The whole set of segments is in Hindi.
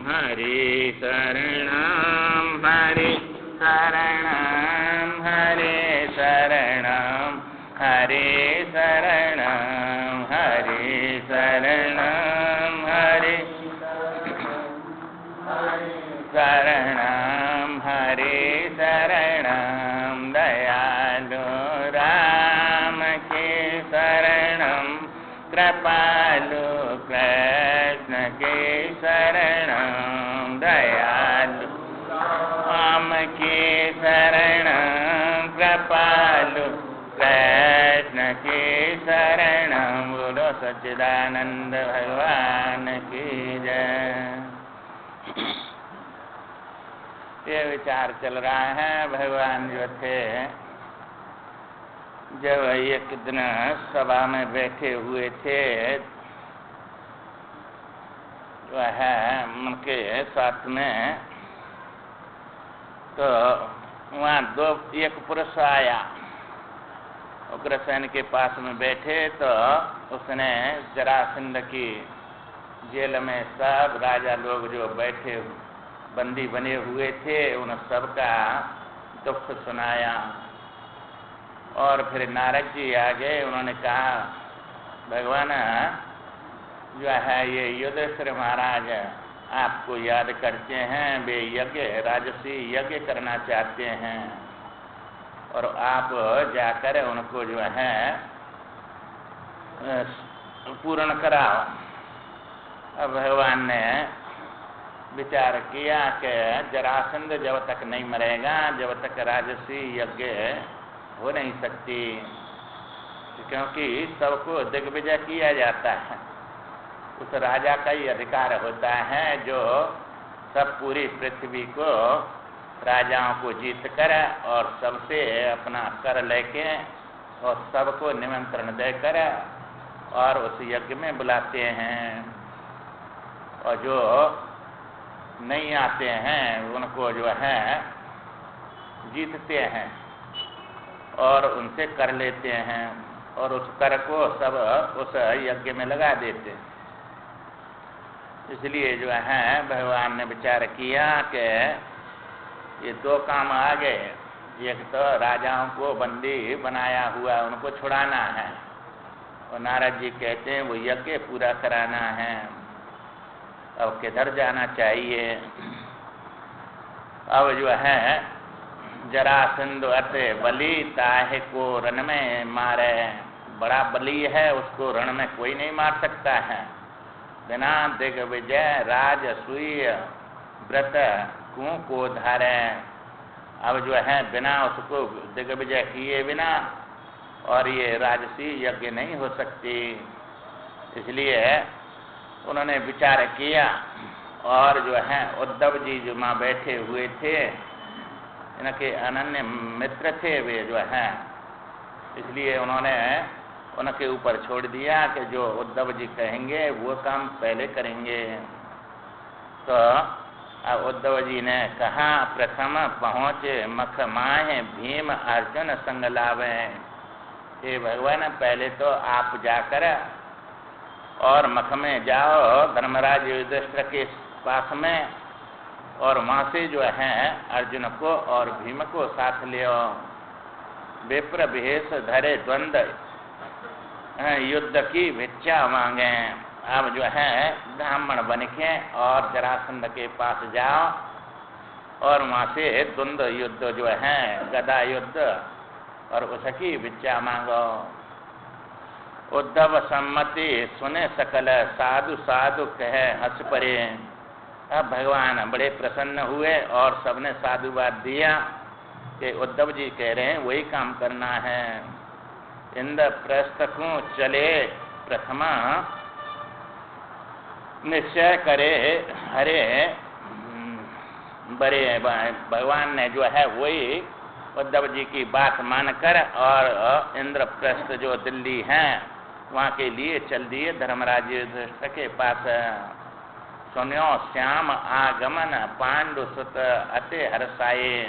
हरे शरणं हरे शरणं हरे शरणं हरे शरणं हरे शरणं हरे शरणं हरे शरणं दयालु राम के शरणं कृपालु कृष्ण के शरणं दयालु राम के शरणं कृपालु कृष्ण के शरणं बोलो सच्चिदानंद भगवान की जय। ये विचार चल रहा है। भगवान जो थे जब एक दिन सभा में बैठे हुए थे जो है उनके साथ में तो वहाँ एक पुरुष आया। उग्रसेन के पास में बैठे तो उसने जरासंध की जेल में सब राजा लोग जो बैठे बंदी बने हुए थे उन सबका दुख सुनाया। और फिर नारद जी आ गए। उन्होंने कहा भगवान जो है ये युधिष्ठिर महाराज आपको याद करते हैं, वे यज्ञ राजसी यज्ञ करना चाहते हैं और आप जाकर उनको जो है पूर्ण कराओ। अब भगवान ने विचार किया कि जरासंध जब तक नहीं मरेगा जब तक राजसी यज्ञ हो नहीं सकती, क्योंकि सबको दिग्विजय किया जाता है। उस राजा का ही अधिकार होता है जो सब पूरी पृथ्वी को राजाओं को जीत कर और सबसे अपना कर लेके और सबको निमंत्रण देकर और उस यज्ञ में बुलाते हैं और जो नहीं आते हैं उनको जो है जीतते हैं और उनसे कर लेते हैं और उस कर को सब उस यज्ञ में लगा देते हैं। इसलिए जो है भगवान ने विचार किया कि ये दो काम आ गए। एक तो राजाओं को बंदी बनाया हुआ उनको छुड़ाना है और नारद जी कहते हैं वो यज्ञ पूरा कराना है। अब किधर जाना चाहिए? अब जो है जरासंध अति बली ताहे को रण में मारे। बड़ा बली है, उसको रण में कोई नहीं मार सकता है। बिना दिग्विजय राजसूय व्रत कुओं को धारे। अब जो है बिना उसको दिग्विजय किए बिना और ये राजसी यज्ञ नहीं हो सकती। इसलिए उन्होंने विचार किया और जो है उद्धव जी जो वहाँ बैठे हुए थे इनके अनन्य मित्र थे वे जो है, इसलिए उन्होंने उनके ऊपर छोड़ दिया कि जो उद्धव जी कहेंगे वो काम पहले करेंगे। तो उद्धव जी ने कहा प्रथम पहुँचे मख माहे भीम अर्जुन संग लावे। हे भगवान पहले तो आप जाकर और मख में जाओ धर्मराज युधिष्ठिर के पास में और वहाँ से जो है अर्जुन को और भीम को साथ ले आओ। विप्र भेष धरे द्वंद युद्ध की भिक्षा मांगे। अब जो है ब्राह्मण बन के और जरासंध के पास जाओ और वहाँ से द्वंद युद्ध जो है गदा युद्ध और उसकी भिक्षा मांगो। उद्धव सम्मति सुने सकल साधु साधु कहे हंस परे। अब भगवान बड़े प्रसन्न हुए और सबने साधुवाद दिया कि उद्धव जी कह रहे हैं वही काम करना है। इंद्रप्रस्थ को चले प्रथमा निश्चय करे हरे बड़े। भगवान ने जो है वही उद्धव जी की बात मानकर और इंद्रप्रस्थ जो दिल्ली है वहाँ के लिए चल दिए धर्मराज युधिष्ठिर के पास। सुन्यो श्याम आगमन पांडु सुत अति हर्षाये।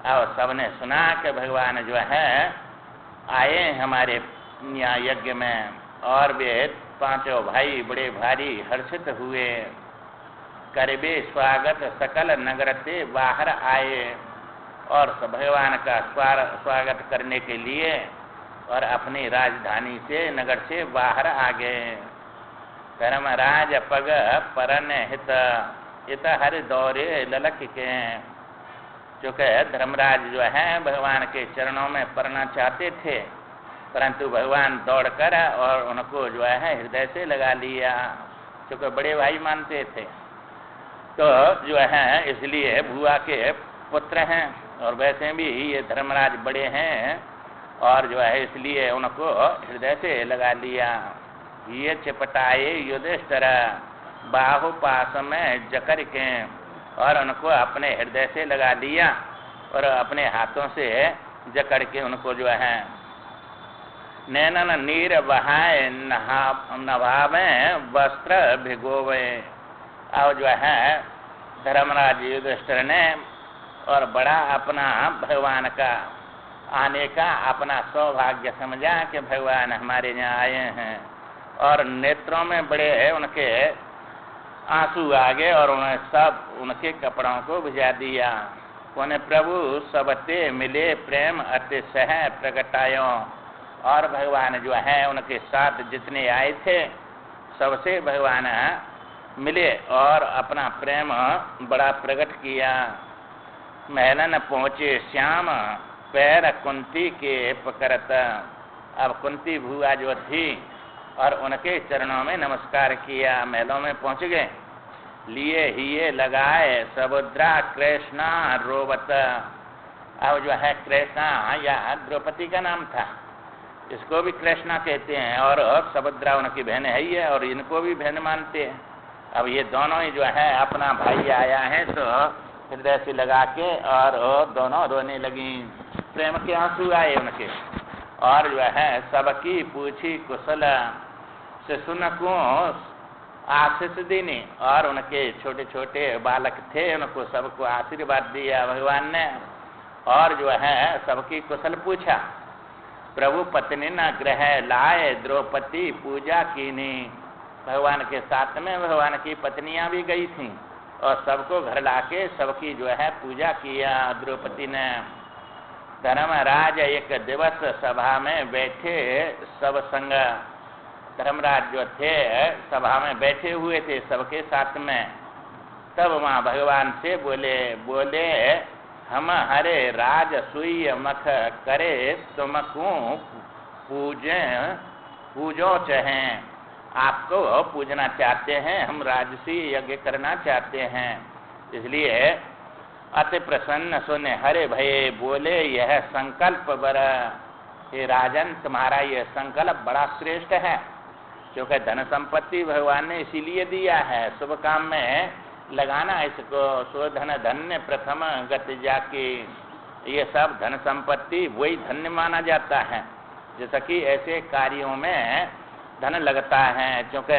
और सबने सुना कि भगवान जो है आए हमारे यहाँ यज्ञ में और वे पांचों भाई बड़े भारी हर्षित हुए। करबे स्वागत सकल नगर से बाहर आए, और भगवान का स्वागत करने के लिए और अपनी राजधानी से नगर से बाहर आ गए। धर्मराज पग परन हित इत हर दौरे ललक के, चूँकि धर्मराज जो है भगवान के चरणों में पड़ना चाहते थे, परंतु भगवान दौड़कर और उनको जो है हृदय से लगा लिया, क्योंकि बड़े भाई मानते थे। तो जो है इसलिए भुआ के पुत्र हैं, और वैसे भी ये धर्मराज बड़े हैं, और जो है इसलिए उनको हृदय से लगा लिया। ये चिपटाए युधिष्ठिर बाहुपास में जकर के, और उनको अपने हृदय से लगा लिया और अपने हाथों से जकड़ के उनको जो है नैनन नीर बहाए नभावे वस्त्र भिगोवे। और जो है धर्मराज युधिष्ठिर ने और बड़ा अपना भगवान का आने का अपना सौभाग्य समझा कि भगवान हमारे यहाँ आए हैं, और नेत्रों में बड़े उनके आंसू आ गए और उन्हें सब उनके कपड़ों को भिजा दिया। उन्हें प्रभु सबते मिले प्रेम अतिशय प्रगटायो, और भगवान जो है उनके साथ जितने आए थे सबसे भगवान मिले और अपना प्रेम बड़ा प्रकट किया। महलन पहुँचे श्याम पैर कुंती के पकड़त। अब कुंती भुआ जो थी और उनके चरणों में नमस्कार किया, महलों में पहुँच गए। लिए हिये लगाए समुद्रा कृष्णा रोवत। अब जो है कृष्णा या द्रौपदी का नाम था, इसको भी कृष्णा कहते हैं, और समुद्रा उनकी बहन है ही है, और इनको भी बहन मानते हैं। अब ये दोनों ही जो है अपना भाई आया है तो हृदय से लगा के और दोनों रोने लगी, प्रेम के आंसू आए उनके। और जो है सबकी पूछी कुशल से सुनको आशीष देने, और उनके छोटे छोटे बालक थे उनको सबको आशीर्वाद दिया भगवान ने, और जो है सबकी कुशल पूछा। प्रभु पत्नी न ग्रह लाए द्रौपदी पूजा कीनी। भगवान के साथ में भगवान की पत्नियां भी गई थीं और सबको घर लाके सबकी जो है पूजा किया द्रौपदी ने। धर्मराज एक दिवस सभा में बैठे सब संग। धर्मराज जो थे सभा में बैठे हुए थे सबके साथ में, तब वहाँ भगवान से बोले हम हरे राज सुई मख करे तुमको पूजो चाहें। आपको पूजना चाहते हैं, हम राजसी यज्ञ करना चाहते हैं। इसलिए अति प्रसन्न सुने हरे भये बोले यह संकल्प बर। हे राजन तुम्हारा यह संकल्प बड़ा श्रेष्ठ है, क्योंकि धन संपत्ति भगवान ने इसीलिए दिया है शुभ काम में लगाना इसको। सो धन धन्य प्रथम गति जाके, ये सब धन संपत्ति वही धन्य माना जाता है। जैसा कि ऐसे कार्यों में धन लगता है, क्योंकि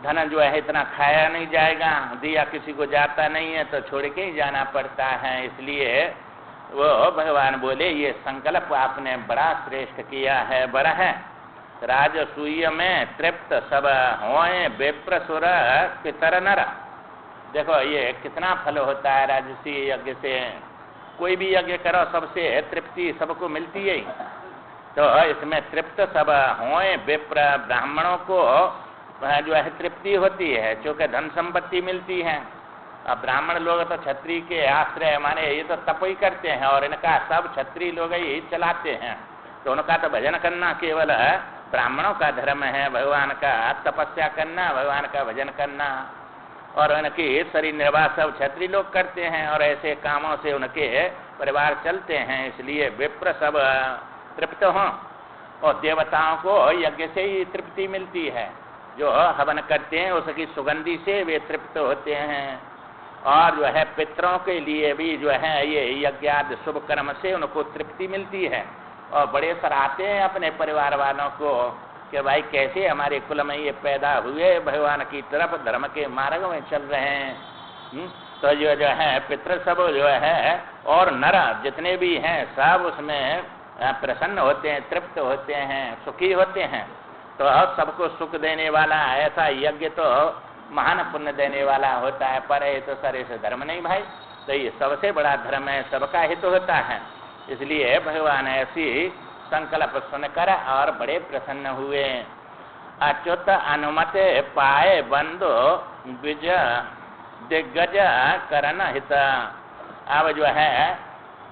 धन जो है इतना खाया नहीं जाएगा, दिया किसी को जाता नहीं है तो छोड़ के ही जाना पड़ता है। इसलिए वो भगवान बोले ये संकल्प आपने बड़ा श्रेष्ठ किया है, बड़ा है। राजसूय में तृप्त सब होए विप्र सुर पितर नर। देखो ये कितना फल होता है राजसी यज्ञ से। कोई भी यज्ञ करो सबसे तृप्ति सबको मिलती है, तो इसमें तृप्त सब होए विप्र ब्राह्मणों को जो है तृप्ति होती है, क्योंकि धन संपत्ति मिलती है। अब ब्राह्मण लोग तो क्षत्रिय के आश्रय माने ये तो तप ही करते हैं, और इनका सब क्षत्रिय लोग ही चलाते हैं, तो उनका तो भजन करना केवल ब्राह्मणों का धर्म है। भगवान का तपस्या करना, भगवान का भजन करना, और उनकी शरीर निर्वाह सब क्षत्रिय लोग करते हैं, और ऐसे कामों से उनके परिवार चलते हैं। इसलिए विप्र सब तृप्त हों, और देवताओं को यज्ञ से ही तृप्ति मिलती है। जो हवन करते हैं उसकी सुगंधि से वे तृप्त होते हैं, और जो है पितरों के लिए भी जो है ये यज्ञादि शुभ कर्म से उनको तृप्ति मिलती है, और बड़े सराहते हैं अपने परिवार वालों को कि भाई कैसे हमारे कुल में ये पैदा हुए, भगवान की तरफ धर्म के मार्ग में चल रहे हैं। तो जो है पितृ सब जो है और नर जितने भी हैं सब उसमें प्रसन्न होते हैं, तृप्त होते हैं, सुखी होते हैं। तो सबको सुख देने वाला ऐसा यज्ञ तो महान पुण्य देने वाला होता है। पर ये तो सर ऐसे धर्म नहीं भाई, तो ये सबसे बड़ा धर्म है, सबका हित होता है। इसलिए भगवान ऐसी संकल्प सुनकर और बड़े प्रसन्न हुए। अच्युत अनुमति पाए बंधु विज दिग्गज करन हित। अब जो है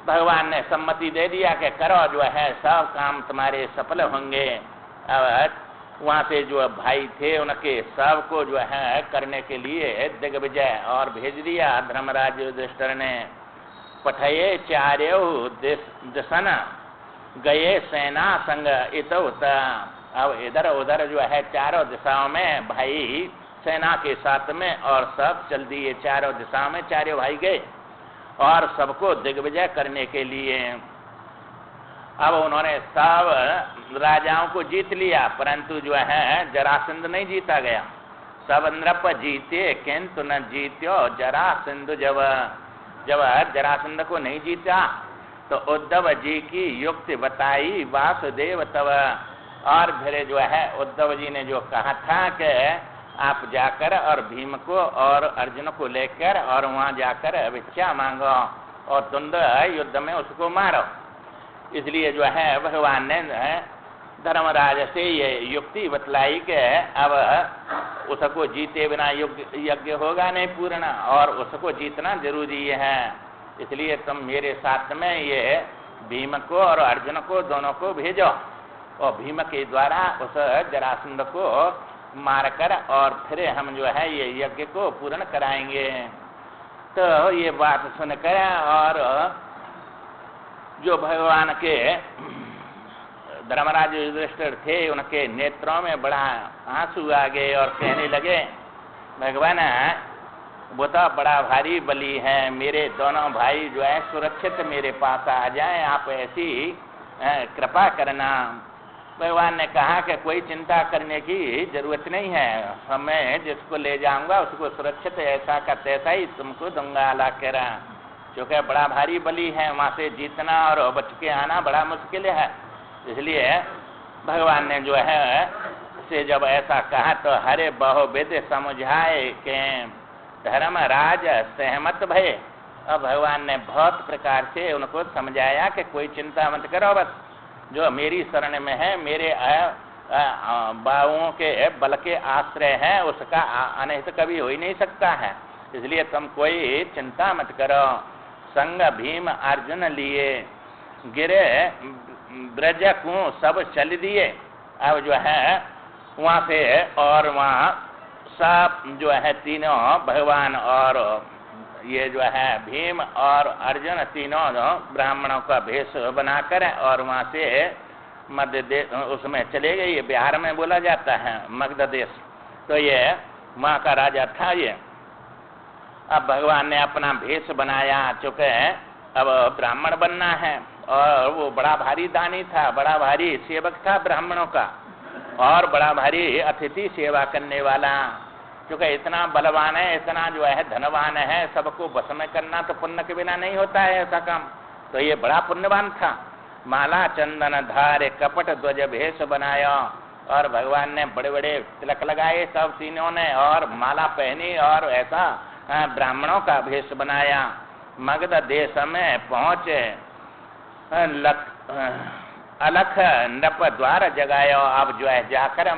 भगवान ने सम्मति दे दिया कि करो, जो है सब काम तुम्हारे सफल होंगे। अब वहाँ से जो भाई थे उनके सबको जो है करने के लिए दिग्विजय और भेज दिया धर्मराज युधिष्ठिर ने। पठये चार्यो दिशन गए सेना संग इतउत। अब इधर उधर जो है चारों दिशाओं में भाई सेना के साथ में और सब चल दिए, चारों दिशाओं में चारों भाई गए और सबको दिग्विजय करने के लिए। अब उन्होंने सब राजाओं को जीत लिया, परंतु जो है जरासंध नहीं जीता गया। सब नृप जीते किंतु न जीत्यो जरासंध। जब जरासंध को नहीं जीता तो उद्धव जी की युक्ति बताई वासुदेव तब। और फिर जो है उद्धव जी ने जो कहा था कि आप जाकर और भीम को और अर्जुन को लेकर और वहाँ जाकर भिक्षा मांगो और तुंद युद्ध में उसको मारो। इसलिए जो है भगवान ने धर्मराज से ये युक्ति बतलाई कि अब उसको जीते बिना यज्ञ होगा नहीं पूर्ण, और उसको जीतना जरूरी है। इसलिए तुम मेरे साथ में ये भीम को और अर्जुन को दोनों को भेजो, और भीम के द्वारा उस जरासंध को मारकर और फिर हम जो है ये यज्ञ को पूर्ण कराएंगे। तो ये बात सुनकर और जो भगवान के धर्मराज युधिष्ठिर थे उनके नेत्रों में बड़ा आंसू आ गए और कहने लगे, भगवान वो तो बड़ा भारी बली है, मेरे दोनों भाई जो है सुरक्षित मेरे पास आ जाएं, आप ऐसी कृपा करना। भगवान ने कहा कि कोई चिंता करने की जरूरत नहीं है, मैं जिसको ले जाऊंगा उसको सुरक्षित ऐसा का तैसा ही तुमको दूंगा ला कर। क्योंकि बड़ा भारी बली है, वहाँ से जीतना और बच के आना बड़ा मुश्किल है। इसलिए भगवान ने जो है से जब ऐसा कहा तो हरे बहुविध समझाए के धर्मराज सहमत भय। अब भगवान ने बहुत प्रकार से उनको समझाया कि कोई चिंता मत करो, बस जो मेरी शरण में है, मेरे बाहुओं के बल के आश्रय है, उसका अनहित कभी हो ही नहीं सकता है। इसलिए तुम कोई चिंता मत करो। संग भीम अर्जुन लिए गिरे ब्रज को सब चल दिए। अब जो है वहाँ से और वहाँ सब जो है तीनों भगवान और ये जो है भीम और अर्जुन तीनों ब्राह्मणों का भेष बनाकर और वहाँ से मध्य देश उसमें चले गए। ये बिहार में बोला जाता है मगध देश, तो ये वहाँ का राजा था ये। अब भगवान ने अपना भेष बनाया, चूँकि अब ब्राह्मण बनना है, और वो बड़ा भारी दानी था, बड़ा भारी सेवक था ब्राह्मणों का, और बड़ा भारी अतिथि सेवा करने वाला। क्योंकि इतना बलवान है, इतना जो है धनवान है, सबको बस में करना तो पुण्य के बिना नहीं होता है ऐसा काम। तो ये बड़ा पुण्यवान था। माला चंदन धारे कपट ध्वज भेष बनाया, और भगवान ने बड़े बड़े तिलक लगाए सब तीनों ने, और माला पहनी और ऐसा ब्राह्मणों का भेष बनाया। मगध देश में पहुँचे अलख नृप द्वार जगायो। अब जो है जाकर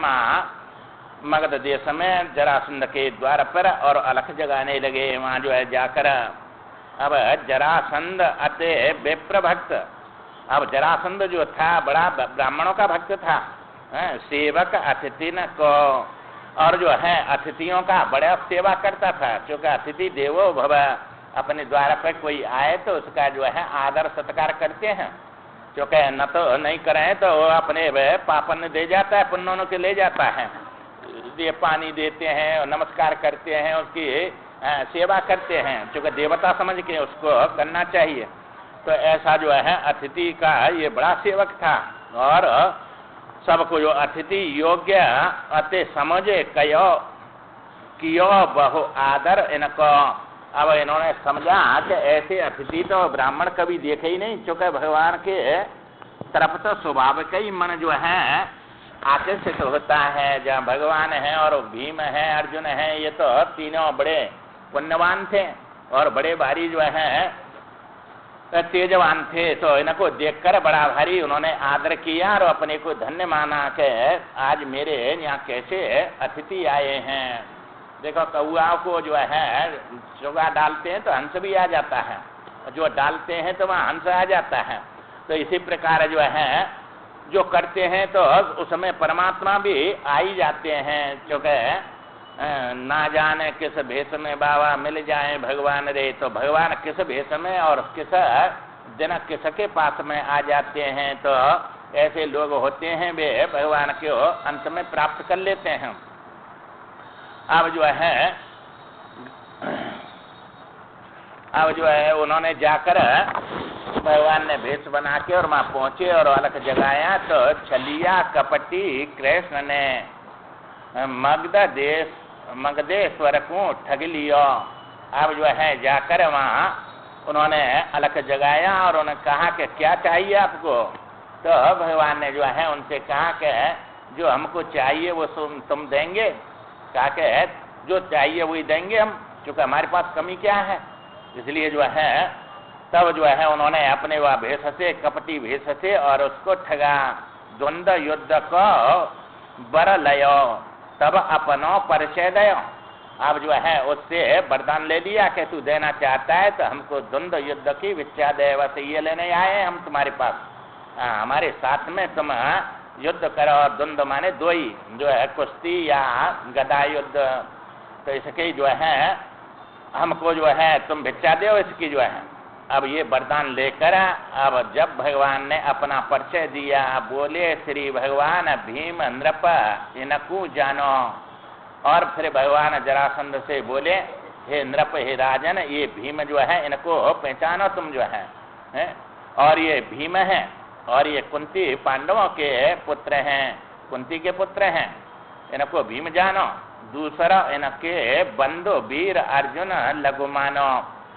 मगध देश में जरासंध के द्वार पर और अलख जगाने लगे। वहाँ जो है जाकर अब जरासंध अति विप्र भक्त। अब जरासंध जो था बड़ा ब्राह्मणों का भक्त था, सेवक अतिथि न को, और जो है अतिथियों का बड़ा सेवा करता था। क्योंकि अतिथि देवो भव, अपने द्वार पर कोई आए तो उसका जो है आदर सत्कार करते हैं। क्योंकि न तो नहीं करें तो वो अपने पापन दे जाता है, पुण्यों के ले जाता है। ये पानी देते हैं, नमस्कार करते हैं, उसकी सेवा करते हैं, क्योंकि देवता समझ के उसको करना चाहिए। तो ऐसा जो है अतिथि का ये बड़ा सेवक था, और सबको जो अतिथि योग्य अति समझे कियो बहु आदर इनको। अब इन्होंने समझा कि ऐसे अतिथि तो ब्राह्मण कभी देखे ही नहीं, क्योंकि भगवान के तरफ तो स्वभाव का ही मन जो है आकर्षित होता है। जहाँ भगवान है और भीम है, अर्जुन है, ये तो तीनों बड़े पुण्यवान थे और बड़े भारी जो है तेजवान थे। तो इनको देखकर बड़ा भारी उन्होंने आदर किया और अपने को धन्य माना के आज मेरे यहाँ कैसे अतिथि आए हैं। देखो कौआ को जो है चोगा डालते हैं तो हंस भी आ जाता है, जो डालते हैं तो वहाँ हंस आ जाता है। तो इसी प्रकार जो है जो करते हैं तो उसमें परमात्मा भी आ ही जाते हैं। क्योंकि ना जाने किस भेष में बाबा मिल जाए भगवान रे, तो भगवान किस भेष में और किस दिन किसके पास में आ जाते हैं। तो ऐसे लोग होते हैं वे भगवान को अंत में प्राप्त कर लेते हैं। अब जो है उन्होंने जाकर भगवान ने भेष बना के और वहां पहुंचे और अलग जगाया। तो छलिया कपटी कृष्ण ने मगधेश्वर को ठग लियो। अब जो है जाकर वहां उन्होंने अलग जगाया और उन्होंने कहा कि क्या चाहिए आपको। तो भगवान ने जो है उनसे कहा कि जो हमको चाहिए वो तुम देंगे। कहा कि जो चाहिए वही देंगे हम, क्योंकि हमारे पास कमी क्या है। इसलिए जो है तब जो है उन्होंने अपने वह भेष से, कपटी भेष से और उसको ठगा। द्वंद्व युद्ध को बर लयो तब अपनो परिचय दयो। अब जो है उससे वरदान ले लिया कि तू देना चाहता है तो हमको द्वंद्व युद्ध की विद्या दे, बस ये लेने आए हम तुम्हारे पास। हमारे साथ में तुम युद्ध करो। और द्वंद्व माने दो ही, जो है कुश्ती या गदा युद्ध। तो इसके जो है हमको जो है तुम भिक्षा दो इसकी जो है। अब ये वरदान लेकर अब जब भगवान ने अपना परिचय दिया, बोले श्री भगवान भीम नृप इनको जानो। और फिर भगवान जरासंध से बोले हे नृप, हे राजन, ये भीम जो है इनको पहचानो तुम जो है। और ये भीम है और ये कुंती पांडवों के पुत्र हैं, कुंती के पुत्र हैं, इनको भीम जानो। दूसरा इनके बंधु वीर अर्जुन लघु मानो।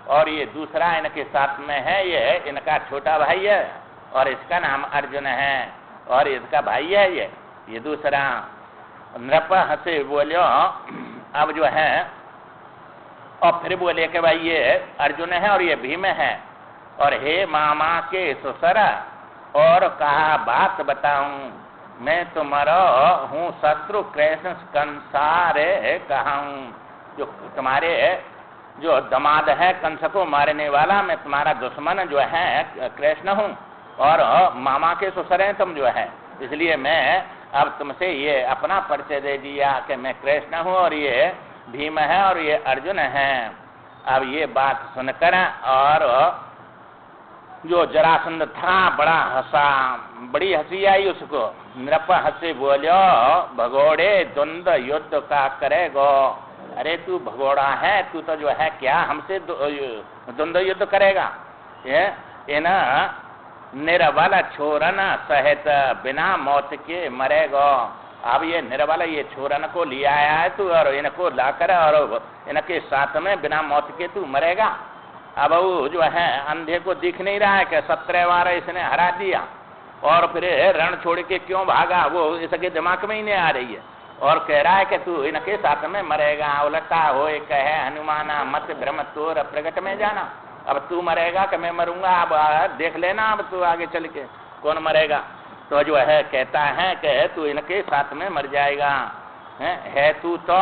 और ये दूसरा इनके साथ में है, ये इनका छोटा भाई है और इसका नाम अर्जुन है और इसका भाई है ये दूसरा। नृप हंसे बोलो अब जो है और फिर बोले कि भाई ये अर्जुन है और ये भीम है। और हे मामा के ससुरा और कहा बात बताऊं, मैं तुम्हारा हूँ शत्रु कृष्ण कंसारे कहूँ। जो तुम्हारे जो दमाद है कंस को मारने वाला, मैं तुम्हारा दुश्मन जो है कृष्ण हूँ और मामा के ससुर हैं तुम जो है। इसलिए मैं अब तुमसे ये अपना परिचय दे दिया कि मैं कृष्ण हूँ और ये भीम है और ये अर्जुन है। अब ये बात सुनकर और जो जरासंध था बड़ा हंसा, बड़ी हंसी आई उसको। नृप हंसे बोलो भगोड़े द्वंद्व युद्ध का करेगो। अरे तू भगोड़ा है, तू तो जो है क्या हमसे द्वंद्व युद्ध करेगा। ये ना निरबल छोरन सहित बिना मौत के मरेगो। अब ये निरबल ये छोरन को लिया आया है तू और इनको लाकर और इनके साथ में बिना मौत के तू मरेगा। अब वो जो है अंधे को दिख नहीं रहा है कि 17 बार इसने हरा दिया और फिर रण छोड़ के क्यों भागा, वो इसके दिमाग में ही नहीं आ रही है। और कह रहा है कि तू इनके साथ में मरेगा। उलटा हो कहे हनुमाना मत भ्रम तोर प्रगट में जाना। अब तू मरेगा कि मैं मरूंगा, अब देख लेना अब तू आगे चल के कौन मरेगा। तो जो है कहता है कि तू इनके साथ में मर जाएगा। है तू तो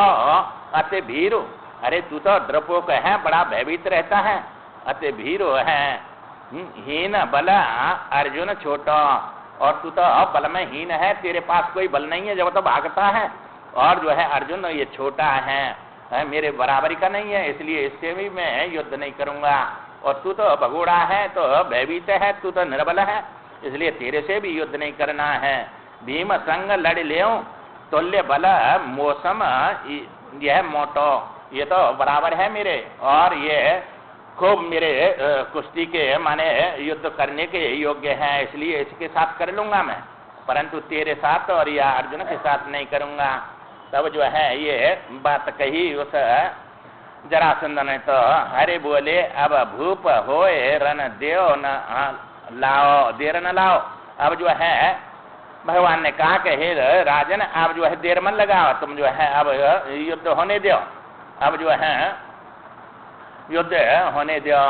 अति भीरु, अरे तू तो डरपोक है, बड़ा भयभीत रहता है, अति भीरु है। हीन बल अर्जुन छोटा, और तू तो बल में हीन है, तेरे पास कोई बल नहीं है जब तो भागता है। और जो है अर्जुन ये छोटा है, मेरे बराबरी का नहीं है, इसलिए इससे भी मैं युद्ध नहीं करूंगा। और तू तो भगोड़ा है, तो भयभीत है, तू तो निर्बल है, इसलिए तेरे से भी युद्ध नहीं करना है। भीम संग लड़ ले तुल्य बल मौसम यह मोटो, ये तो बराबर है मेरे और ये खूब मेरे कुश्ती के माने युद्ध करने के योग्य है, इसलिए इसके साथ कर लूंगा मैं, परंतु तेरे साथ और या अर्जुन के साथ नहीं करूंगा। तब जो है ये बात कही उस जरासंध ने। तो हरे बोले अब भूप होए रन देव न लाओ, देर न लाओ। अब जो है भगवान ने कहा कि हे राजन, अब जो है देर मन लगाओ, तुम जो है अब युद्ध होने दो, अब जो है युद्ध होने दो।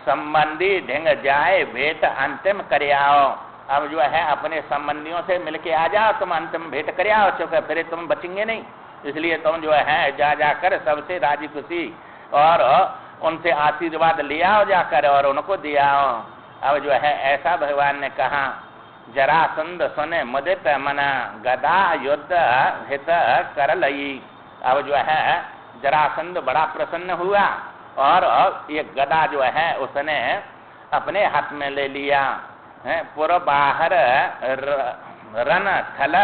संबंधी ढिंग जाए भेंट अंतिम कर आओ, अब जो है अपने संबंधियों से मिलके आ जाओ, तुम अंतिम भेंट कर आओ, चूंकि फिर तुम बचेंगे नहीं, इसलिए तुम जो है जा जाकर सबसे राजी खुशी और उनसे आशीर्वाद ले आओ जाकर और उनको दिया। अब जो है ऐसा भगवान ने कहा। जरासंध सुने मुदित मना, गदा युद्ध हित कर लई। अब जो है जरासंध बड़ा प्रसन्न हुआ और ये गदा जो है उसने अपने हाथ में ले लिया। पूर्व बाहर रन थल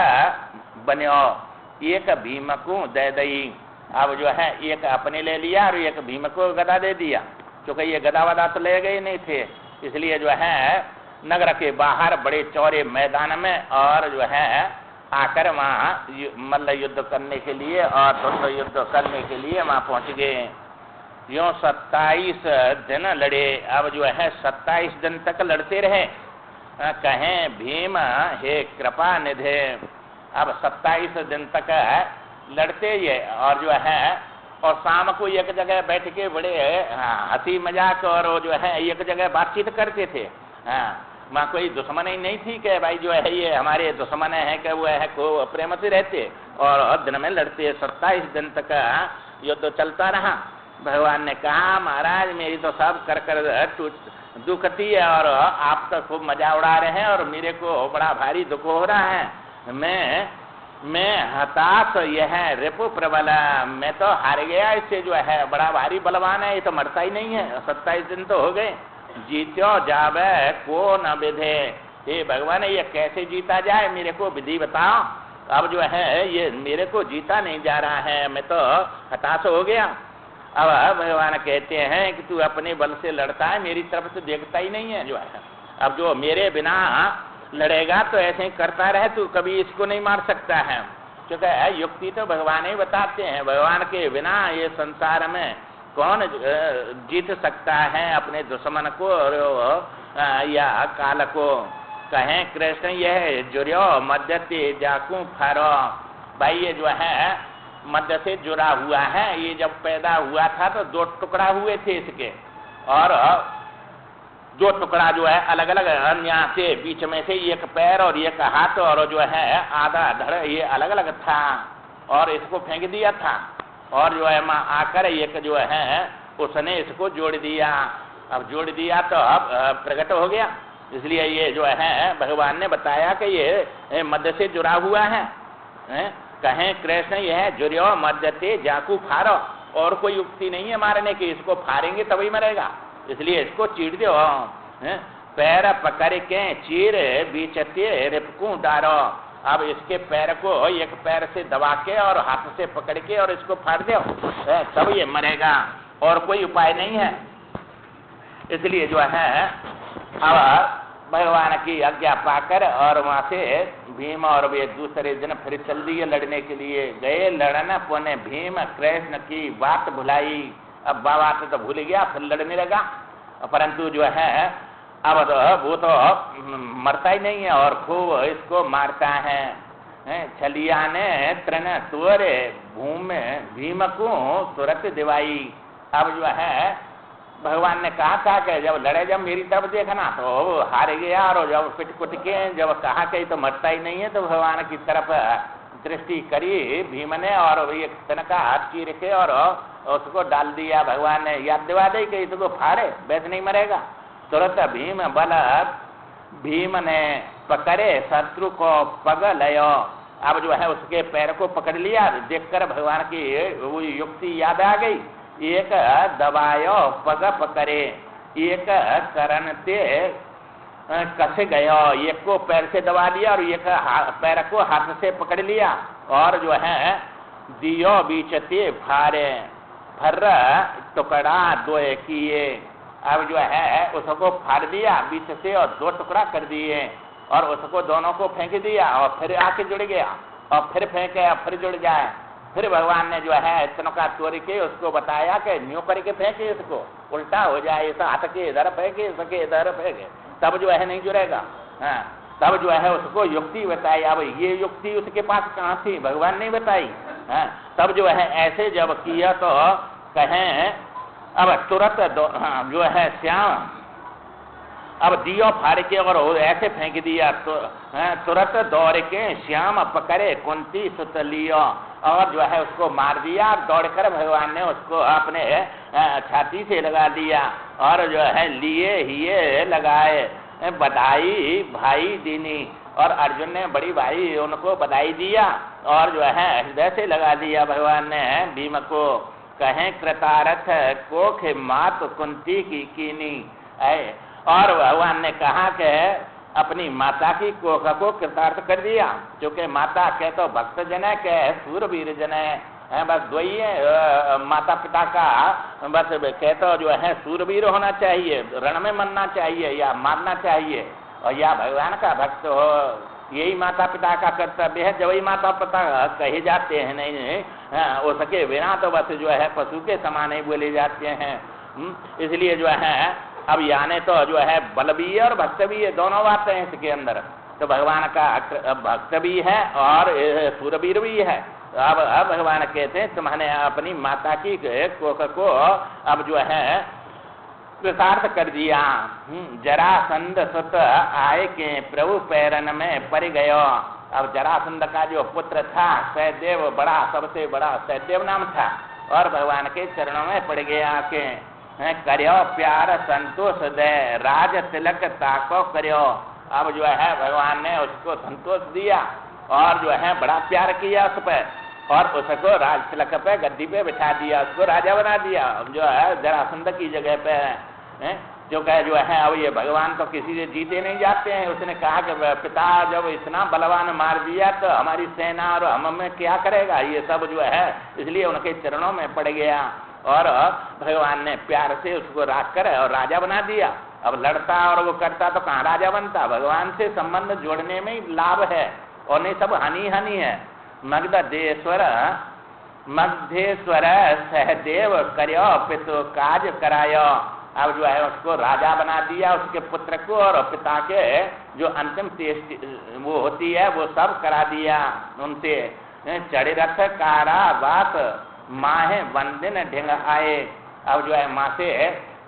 बन्यो, एक भीम को दे दई। अब जो है एक अपने ले लिया और एक भीम को गदा दे दिया, क्योंकि ये गदा वदा तो ले गए नहीं थे, इसलिए जो है नगर के बाहर बड़े चौड़े मैदान में और जो है आकर वहाँ मल्ल युद्ध करने के लिए और द्वंद्व युद्ध करने के लिए वहाँ पहुँच गए। यूँ 27 दिन लड़े। अब जो है 27 दिन तक लड़ते रहे। कहें भीम हे कृपा निधे। अब 27 दिन तक लड़ते ये और जो है और शाम को एक जगह बैठ के बड़े हंसी मजाक और जो है एक जगह बातचीत करते थे। वहाँ कोई दुश्मन ही नहीं थी कि भाई जो है ये हमारे दुश्मन है कि वो है को प्रेम से रहते और दिन में लड़ते। 27 दिन तक युद्ध चलता रहा। भगवान ने कहा महाराज मेरी तो सब कर कर दुखती है और आप तो खूब मजा उड़ा रहे हैं और मेरे को बड़ा भारी दुख हो रहा है। मैं हताश यह रिपु प्रबल, मैं तो हार गया, इससे जो है बड़ा भारी बलवान है, ये तो मरता ही नहीं है। 27 दिन तो हो गए। जीत्यो जावे को न विधे। हे भगवान ये कैसे जीता जाए, मेरे को विधि बताओ। अब जो है ये मेरे को जीता नहीं जा रहा है, मैं तो हताश हो गया। अब भगवान कहते हैं कि तू अपने बल से लड़ता है, मेरी तरफ से देखता ही नहीं है जो है। अब जो मेरे बिना लड़ेगा तो ऐसे ही करता रहे, तू कभी इसको नहीं मार सकता है, क्योंकि युक्ति तो भगवान ही बताते हैं। भगवान के बिना ये संसार में कौन जीत सकता है अपने दुश्मन को या काल को। कहें कृष्ण यह जुर्यो मध्यते जाकू फारो। भाई ये जो है मध्य से जुड़ा हुआ है, ये जब पैदा हुआ था तो 2 टुकड़ा हुए थे इसके, और 2 टुकड़ा जो है अलग अलग यहाँ से बीच में से एक पैर और एक हाथ और जो है आधा धड़ ये अलग अलग था और इसको फेंक दिया था और जो है माँ आकर एक जो है उसने इसको जोड़ दिया। अब जोड़ दिया तो अब प्रकट हो गया, इसलिए ये जो है भगवान ने बताया कि ये मध्य से जुड़ा हुआ है। कहें कृष्ण यह जुर्यो मध्यते जाकू फारो। और कोई युक्ति नहीं है मारने की, इसको फाड़ेंगे तभी मरेगा, इसलिए इसको चीर दो। पैर पकड़ के चीर बीचते रिपकू डारो। अब इसके पैर को एक पैर से दबा के और हाथ से पकड़ के और इसको फाड़ दो, तब ये मरेगा, और कोई उपाय नहीं है। इसलिए जो है अब भगवान की आज्ञा पाकर और वहां से भीम और वे दूसरे दिन फिर चल दिए लड़ने के लिए। गए लड़ना पुणे भीम कृष्ण की बात भुलाई। अब बात तो भूल गया, फिर लड़ने लगा, परंतु जो है अब तो वो तो मरता ही नहीं है और खूब इसको मारता है। छलिया ने तृण तुअरे भूमि भीम को तुरंत दिवाई। अब जो है भगवान ने कहा था कि जब लड़े जब मेरी तरफ देखना, तो हार गया, और जब पिट कुट के जब कहा कि तो मरता ही नहीं है, तो भगवान की तरफ दृष्टि करी भीम ने और एक तन का हाथ चीर के और उसको डाल दिया। भगवान ने याद दिवा दी कि इसको फाड़े, वैसे नहीं मरेगा। तुरंत भीम ने पकड़े शत्रु को पग लयो। अब जो है उसके पैर को पकड़ लिया, देखकर भगवान की वो युक्ति याद आ गई। एक दबायो पग पकड़े, एक करण ते कस गयो। एक को पैर से दबा लिया और एक पैर को हाथ से पकड़ लिया और जो है दियो बीचते फारे फर टुकड़ा 2 किए। अब जो है उसको फाड़ दिया बीच से और 2 टुकड़ा कर दिए और उसको दोनों को फेंक दिया और फिर आके जुड़ गया और फिर फेंके और फिर जुड़ जाए। फिर भगवान ने जो है इतनों का तोड़ के उसको बताया कि न्यू करके फेंके, इसको उल्टा हो जाए, ऐसा हाथ के इधर फेंके, इसके इधर फेंके, तब जो है नहीं जुड़ेगा। हाँ, तब जो है उसको युक्ति बताई। अब ये युक्ति उसके पास कहाँ थी, भगवान ने बताई है। तब जो है ऐसे जब किया तो कहें अब तुरंत जो है श्याम अब दियो फाड़ के और ऐसे फेंक दिया तो तुरंत दौड़ के श्याम पकड़े कुंती सुत लियो और जो है उसको मार दिया। दौड़कर भगवान ने उसको अपने छाती से लगा दिया और जो है लिए हिये लगाए बधाई भाई दीनी। और अर्जुन ने बड़ी भाई उनको बधाई दिया और जो है हृदय से लगा दिया भगवान ने भीम को। कहें कृतार्थ कोख मात कुंती की कीनी है। और भगवान ने कहा कि अपनी माता की कोख को कृतार्थ कर दिया, क्योंकि माता के तो भक्त जन है के सूरवीर जन है, बस दो ही है माता पिता का। बस कह तो जो है सूरवीर होना चाहिए, रण में मरना चाहिए या मारना चाहिए, और या भगवान का भक्त हो, यही माता पिता का कर्तव्य है। जब ही माता पिता कहे जाते हैं नहीं हो सके बिना तो बस जो है पशु के समान ही बोले जाते हैं। इसलिए जो है अब याने तो जो है बल भी है और भक्त भी है, दोनों बातें हैं इसके अंदर। तो भगवान का भक्त भी है और सूरवीर भी है। अब भगवान कहते हैं तुम्हारे अपनी माता की कोख को अब जो है कृतार्थ कर दिया। जरासंध सुत आए के प्रभु पैरन में पड़ गयो। अब जरासंध का जो पुत्र था सहदेव, बड़ा सबसे बड़ा सहदेव नाम था, और भगवान के चरणों में पड़ गया के करियो प्यार संतोष दे राज तिलक ताको करियो। अब जो है भगवान ने उसको संतोष दिया और जो है बड़ा प्यार किया उस पर, और उसको राज तिलक पे गद्दी पे बिठा दिया, उसको राजा बना दिया जो है जरासंध की जगह पे है। जो कहे जो है अब ये भगवान तो किसी से जीते नहीं जाते हैं। उसने कहा कि पिता जब इतना बलवान मार दिया तो हमारी सेना और हम में क्या करेगा, ये सब जो है इसलिए उनके चरणों में पड़ गया और भगवान ने प्यार से उसको राख कर और राजा बना दिया। अब लड़ता और वो करता तो कहाँ राजा बनता। भगवान से संबंध जोड़ने में ही लाभ है और नहीं सब हानि हानि है। मगधेश्वर सहदेव करियो पितु काज करायो। अब जो है उसको राजा बना दिया, उसके पुत्र को, और पिता के जो अंतिम वो होती है वो सब करा दिया उनसे। चढ़े रथ कारावास माहे बंदिन ढिंग आए। अब जो है माँ से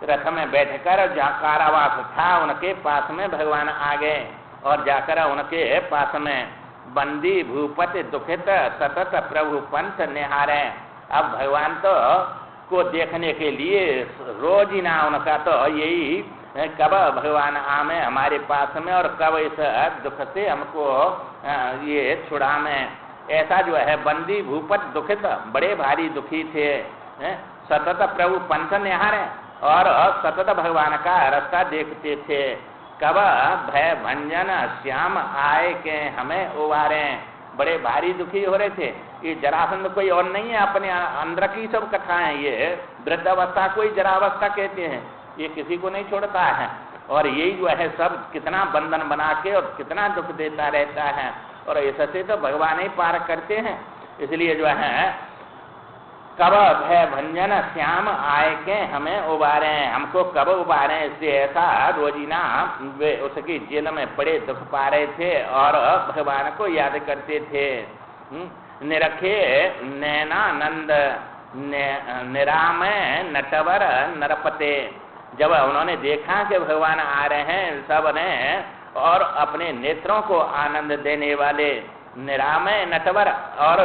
रथ में बैठकर जहाँ कारावास था उनके पास में भगवान आ गए और जाकर उनके पास में बंदी भूपति दुखित सतत प्रभु पंथ निहारे। अब भगवान तो को देखने के लिए रोज ही ना उनका तो यही कब भगवान आमे हमारे पास में और कब इस दुख से हमको ये छुड़ा में। ऐसा जो है बंदी भूपत दुखित, बड़े भारी दुखी थे। सतत प्रभु पंथ निहारे और सतत भगवान का रास्ता देखते थे। कब भय भंजन श्याम आए के हमें उबारे। बड़े भारी दुखी हो रहे थे। ये जरासंध कोई और नहीं है, अपने अंदर की सब कथाएं। ये वृद्धावस्था को ही जरावस्था कहते हैं, ये किसी को नहीं छोड़ता है। और यही जो है सब कितना बंधन बना के और कितना दुख देता रहता है, और ऐसे तो भगवान ही पार करते हैं। इसलिए जो है कब भय भंजन श्याम आए के हमें उबारे, हमको कब उबारे। इससे ऐसा रोजीना वे उसकी जेल में पड़े दुख पा रहे थे और भगवान को याद करते थे। निरखे नैनानंद निराम नटवर नरपते। जब उन्होंने देखा कि भगवान आ रहे हैं सब ने, और अपने नेत्रों को आनंद देने वाले निरामय नटवर, और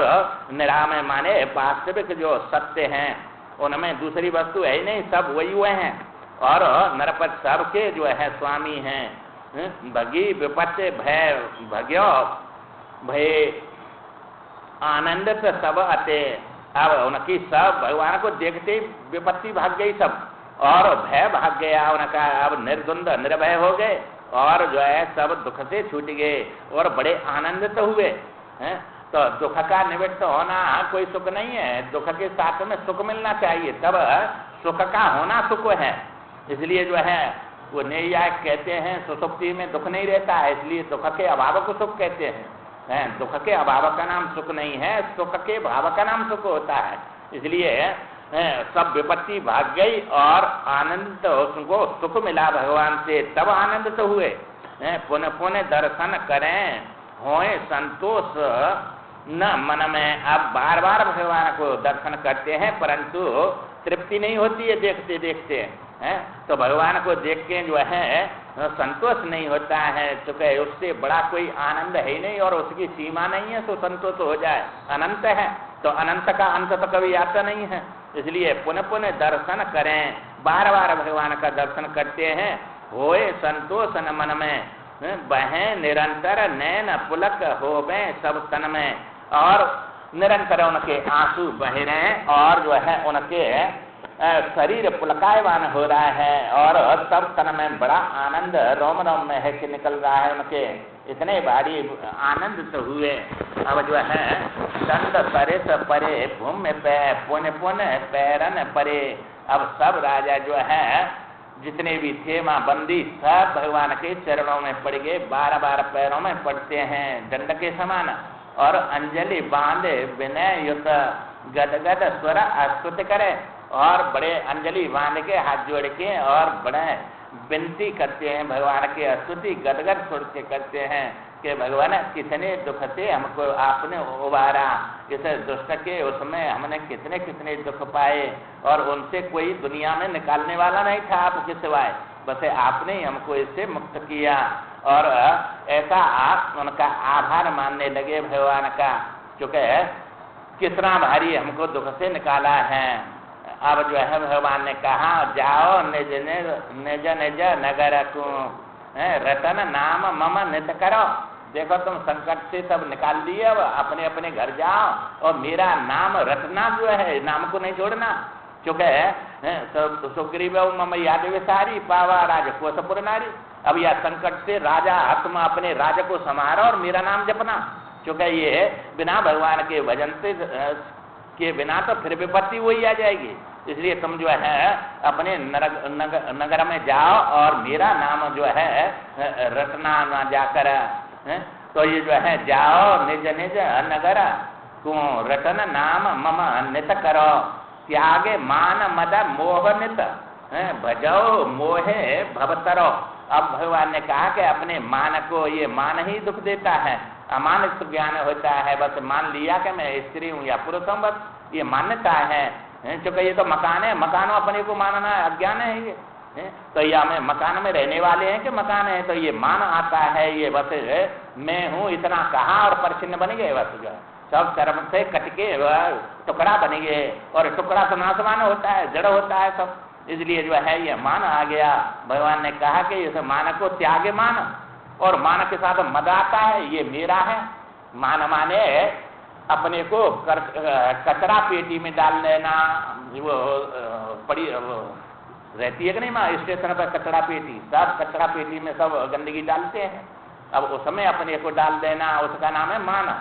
निरामय माने वास्तविक जो सत्य हैं उनमें दूसरी वस्तु है ही नहीं, सब वही हुए हैं, और नरपत सब के जो है स्वामी हैं। भगी विपत्ति भय भग्यो भय आनंदित सब अते। अब उनकी सब भगवान को देखते विपत्ति भाग गई सब, और भय भाग गया उनका। अब निर्द्वंद निर्भय हो गए और जो है सब दुख से छूट गए और बड़े आनंदित हुए हैं। तो दुख का निवृत्त होना कोई सुख नहीं है, दुख के साथ में सुख मिलना चाहिए, तब सुख का होना सुख है। इसलिए जो है वो नैयायिक कहते हैं सुसुप्ति में दुख नहीं रहता है, इसलिए दुख के अभाव को सुख कहते हैं। दुख के अभाव का नाम सुख नहीं है, सुख के भाव का नाम सुख होता है। इसलिए सब विपत्ति भाग गई और आनंद उसको सुख मिला भगवान से, तब आनंदित हुए। पुनः पुनः दर्शन करें होए संतोष न मन में। अब बार बार भगवान को दर्शन करते हैं परंतु तृप्ति नहीं होती है देखते देखते हैं, तो भगवान को देख के जो है संतोष नहीं होता है, चूंकि उससे बड़ा कोई आनंद है ही नहीं और उसकी सीमा नहीं है, तो संतोष हो जाए। अनंत है तो अनंत का अंत तो कभी आता नहीं है, इसलिए पुनः पुनः दर्शन करें, बार बार भगवान का दर्शन करते हैं। होए संतोष न मन में, बहें निरंतर नैन पुलक होवे सब तन में, और निरंतर उनके आंसू बह रहे हैं और जो है उनके शरीर पुलकायमान हो रहा है और सब तन में बड़ा आनंद रोम रोम में है कि निकल रहा है उनके, इतने भारी आनंद से हुए। अब जो है दंड सरिस परे भूमि पे पुण्य पुण्य पैरन परे, अब सब राजा जो है जितने भी थे मां बंदी सब भगवान के चरणों में पड़ गए, बार बार पैरों में पड़ते हैं दंड के समान, और अंजलि बांधे विनय युत गदगद स्वर स्तुति करे, और बड़े अंजलि बांध के हाथ जोड़ के और बड़े विनती करते हैं भगवान के, स्तुति गदगद स्वर से करते हैं कि भगवान कितने दुख से हमको आपने उबारा, इस दुष्ट के उसमें हमने कितने कितने दुख पाए और उनसे कोई दुनिया में निकालने वाला नहीं था आपके सिवाय, बस आपने ही हमको इससे मुक्त किया। और ऐसा आप उनका आभार मानने लगे भगवान का, चूंकि कितना भारी हमको दुख से निकाला है। अब जो है भगवान ने कहा जाओ निज निज निज निज नगर को रतन नाम मम नित करो, देखो तुम संकट से सब निकाल दिए, अब अपने अपने घर जाओ और मेरा नाम रटना जो है, नाम को नहीं छोड़ना, चूंकि सुग्रीव मम याद विसारी पावा राज कोसपुर नारी। अब यह संकट से राजा तुम अपने राजा को संभारो और मेरा नाम जपना, चूंकि ये बिना भगवान के भजन से के बिना तो फिर विपत्ति वही आ जाएगी, इसलिए तुम जो है अपने नगर में जाओ और मेरा नाम जो है रटना ना जाकर, तो ये जो है जाओ निज निज नगर को रटन नाम मम नित करो, त्यागे मान मद मोह नित भजो मोहे भवतरो। अब भगवान ने कहा कि अपने मान को, ये मान ही दुख देता है, अमानित ज्ञान होता है, बस मान लिया कि मैं स्त्री हूँ या पुरुष हूँ, बस ये मान्यता है, क्योंकि ये तो मकान है, मकान अपने को मानना अज्ञान है ये, तो या मैं मकान में रहने वाले हैं कि मकान है, तो ये मान आता है, ये बस मैं हूँ इतना कहा और परिचिन्न बन गए, बस जो सब कर्म से कटके टुकड़ा बन गए, और टुकड़ा तो नाशवान होता है, जड़ होता है सब, इसलिए जो है ये मान आ गया। भगवान ने कहा कि इस मान को त्यागे मान, और मान के साथ मद आता है, ये मेरा है। मान माने अपने को कचरा पेटी में डाल लेना, वो पड़ी रहती है कि नहीं माँ स्टेशन पर कचरा पेटी, सब कचरा पेटी में सब गंदगी डालते हैं, अब उसमें अपने को डाल देना उसका नाम है मान,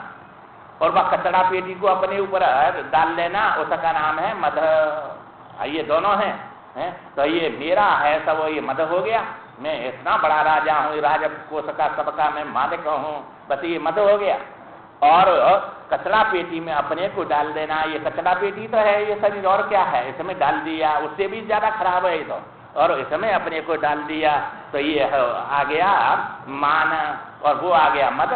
और वह कचरा पेटी को अपने ऊपर डाल लेना उसका नाम है मद। ये दोनों हैं, तो ये मेरा है सब, ये मद हो गया, मैं इतना बड़ा राजा हूँ, राजकोष का सबका मैं मालिक हूँ, बस ये मद हो गया। और कचरा पेटी में अपने को डाल देना, ये कचरा पेटी तो है ये शरीर, और क्या है, इसमें डाल दिया, उससे भी ज्यादा खराब है ये तो, और इसमें अपने को डाल दिया, तो ये आ गया मान और वो आ गया मद,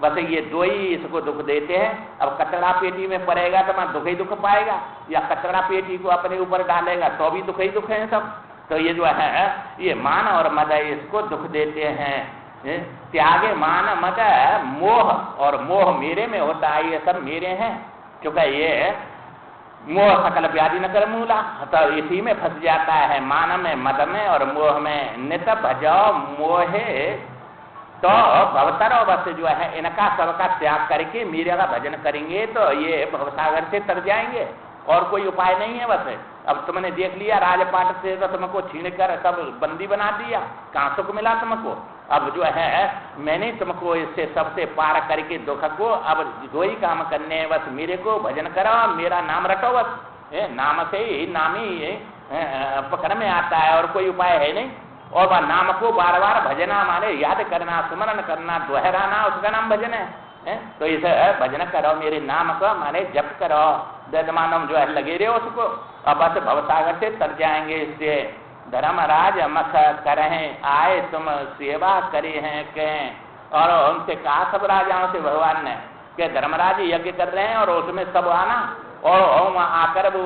बस ये दो ही इसको दुख देते हैं। अब कचरा पेटी में पड़ेगा तो मैं दुख ही दुख पाएगा, या कचरा पेटी को अपने ऊपर डालेगा तो भी दुख ही दुख है सब, तो ये जो है ये मान और मद इसको दुख देते हैं। त्यागे मान मद मोह, और मोह मेरे में होता है, ये सब मेरे हैं, क्योंकि ये मोह सकल व्याधि न कर मूला, तो इसी में फंस जाता है, मान में मद में और मोह में। नित भजो मोहे तो भवतरो, बस जो है इनका सबका त्याग करके मेरे का भजन करेंगे तो ये भवसागर से तर जाएंगे, और कोई उपाय नहीं है। बस अब तुमने देख लिया राजपाट से तो तुमको छीन कर सब बंदी बना दिया, कहाँ सुख मिला तुमको, अब जो है मैंने तुमको इससे सबसे पार करके दुख को अब दो ही काम करने हैं, बस मेरे को भजन करो, मेरा नाम रटो, बस नाम से ही नामी पकड़ में आता है, और कोई उपाय है नहीं। और वह नाम को बार बार भजना माने याद करना, स्मरण करना, दोहराना, उसका नाम भजन है। तो इसे भजन करो, मेरे नाम का माने जप करो, ददमानम जो है लगे रहे उसको, अब बस भवसागर से तर जाएंगे इससे। धर्मराज मख करें आए तुम सेवा करे हैं के। और उनसे कहा सब राजाओं से भगवान ने कि धर्मराज यज्ञ कर रहे हैं और उसमें सब आना, और वहाँ आकर वो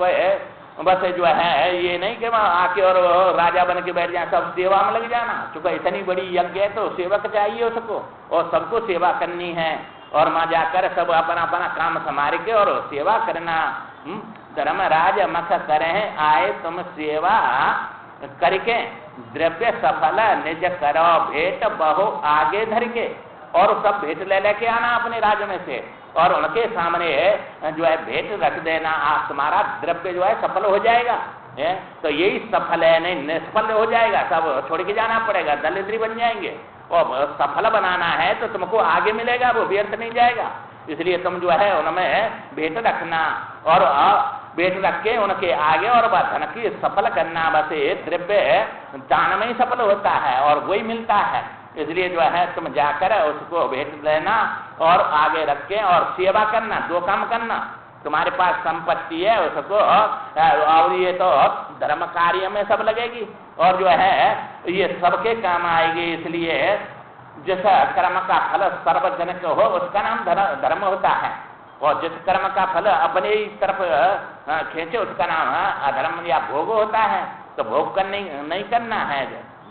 बस जो है ये नहीं कि वहाँ आके और राजा बन के बैठ जाए, सब सेवा में लग जाना। चूंकि इतनी बड़ी यज्ञ है तो सेवक चाहिए उसको, और सबको सेवा करनी है, और वहाँ जाकर सब अपना अपना काम संभाल के और सेवा करना। धर्मराज मख करें आए तुम सेवा करके, द्रव्य सफल निज करो भेंट बहु आगे धर के। और सब भेंट ले लेके आना अपने राज्य में से, और उनके सामने जो है भेंट रख देना, आप तुम्हारा द्रव्य जो है सफल हो जाएगा। तो यही सफल है, नहीं निष्फल हो जाएगा, सब छोड़ के जाना पड़ेगा, दरिद्री बन जाएंगे। और सफल बनाना है तो तुमको आगे मिलेगा, वो व्यर्थ नहीं जाएगा। इसलिए तुम जो है उनमें भेंट रखना, और भेंट रख के उनके आगे, और धन की सफल करना। बस द्रव्य दान में ही सफल होता है और वही मिलता है। इसलिए जो है तुम जाकर उसको भेंट लेना और आगे रख के और सेवा करना, दो काम करना। तुम्हारे पास संपत्ति है उसको, और ये तो धर्म कार्य में सब लगेगी, और जो है ये सबके काम आएगी। इसलिए जिस कर्म का फल सर्वजनिक हो उसका नाम धर्म होता है, और जिस कर्म का फल अपने ही तरफ खींचे उसका नाम अधर्म या भोग होता है। तो भोग करने नहीं करना है,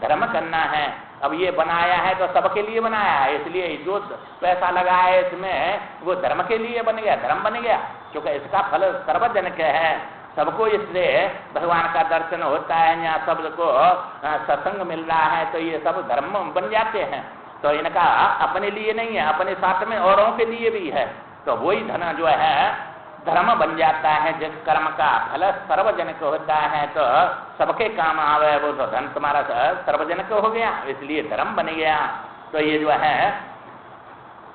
धर्म करना है। अब ये बनाया है तो सबके लिए बनाया है, इसलिए जो पैसा लगा है इसमें वो धर्म के लिए बन गया, धर्म बन गया। क्योंकि इसका फल सर्वजनिक है, सबको इससे भगवान का दर्शन होता है, यहाँ सबको सत्संग मिल रहा है, तो ये सब धर्म बन जाते हैं। तो इनका अपने लिए नहीं है, अपने साथ में औरों के लिए भी है। तो वही धन जो है धर्म बन जाता है। जिस कर्म का फल सर्वजनिक होता है तो सबके काम आवे, वो तो धन तुम्हारा सर्वजनिक हो गया, इसलिए धर्म बन गया। तो ये जो है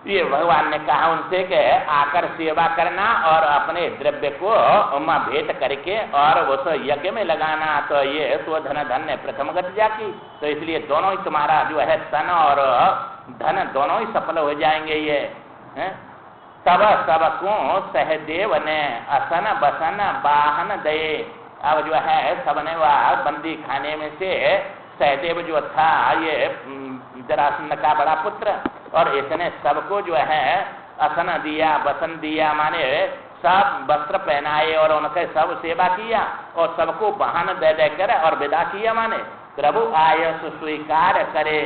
ये भगवान ने कहा उनसे कि आकर सेवा करना और अपने द्रव्य को भेंट करके और उस यज्ञ में लगाना। तो ये स्वधन धन प्रथम गति जाती। तो इसलिए दोनों ही तुम्हारा जो है तन और धन दोनों ही सफल हो जाएंगे। ये सब सबको सहदेव ने असन बसन वाहन दे। अब जो है सबने वह बंदी खाने में से सहदेव जो था ये जरासंध का बड़ा पुत्र, और इसने सबको जो है असन दिया, बसन दिया, माने सब वस्त्र पहनाए और उनके सब सेवा किया और सबको वाहन दे देकर और विदा किया। माने प्रभु आय स्वीकार करे,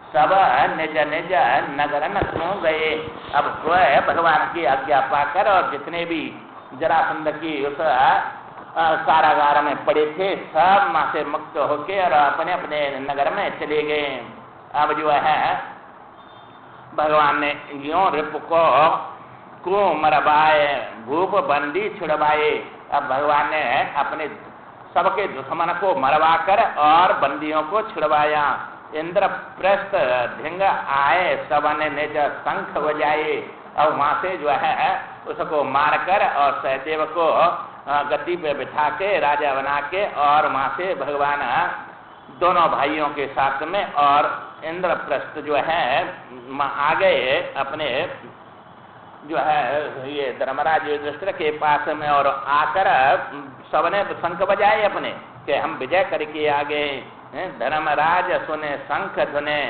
सब निज निज नगर न क्यों गए। अब स्वयं भगवान की आज्ञा पाकर और जितने भी जरासंध की उस कारागार में पड़े थे सब वहां से मुक्त होके और अपने अपने नगर में चले गए। अब जो है भगवान ने यों रिप को मरवाए, भूप बंदी छुड़वाए। अब भगवान ने अपने सबके दुश्मन को मरवा कर और बंदियों को छुड़वाया। इंद्रप्रस्थ धिंग आए, सबने निज शंख बजाए। और वहां से जो है उसको मारकर और सहदेव को गद्दी पे बिठा के राजा बना के और वहां से भगवान दोनों भाइयों के साथ में और इंद्रप्रस्थ जो है आ गए अपने जो है ये धर्मराज युधिष्ठिर के पास में। और आकर सबने शंख बजाए अपने कि हम विजय करके आ गए। धर्मराज सुने शंख धुने,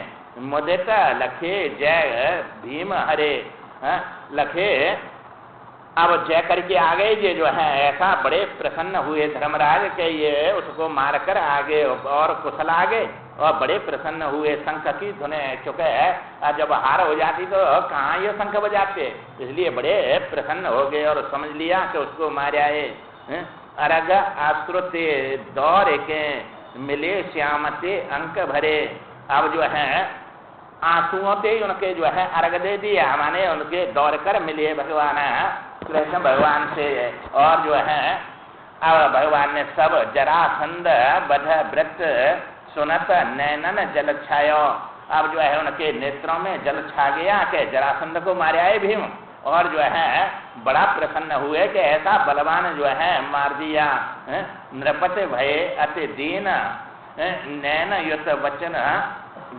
मुदित लखे जय भीम हरे। लखे अब जय करके आ गए। ये जो है ऐसा बड़े प्रसन्न हुए धर्मराज के ये उसको मारकर आगे और कुशल आ गए और बड़े प्रसन्न हुए। शंख की धुने, क्योंकि जब हार हो जाती तो कहाँ ये शंख बजाते, इसलिए बड़े प्रसन्न हो गए और समझ लिया कि उसको मारे आए। अरग आश्रुते दौर के मिले श्यामते अंक भरे। अब जो है आंसुओं से उनके जो है अर्घ दे दिया, माने उनके दौड़ कर मिले भगवान कृष्ण भगवान से। और जो है अब भगवान ने सब जरासंध बध व्रत सुनत नैनन जल छायो। अब जो है उनके नेत्रों में जल छा गया कि जरासंध को मारे आए भीम। और जो है बड़ा प्रसन्न हुए कि ऐसा बलवान जो है मार दिया। नृपत भय अति दीन, नैन युत वचन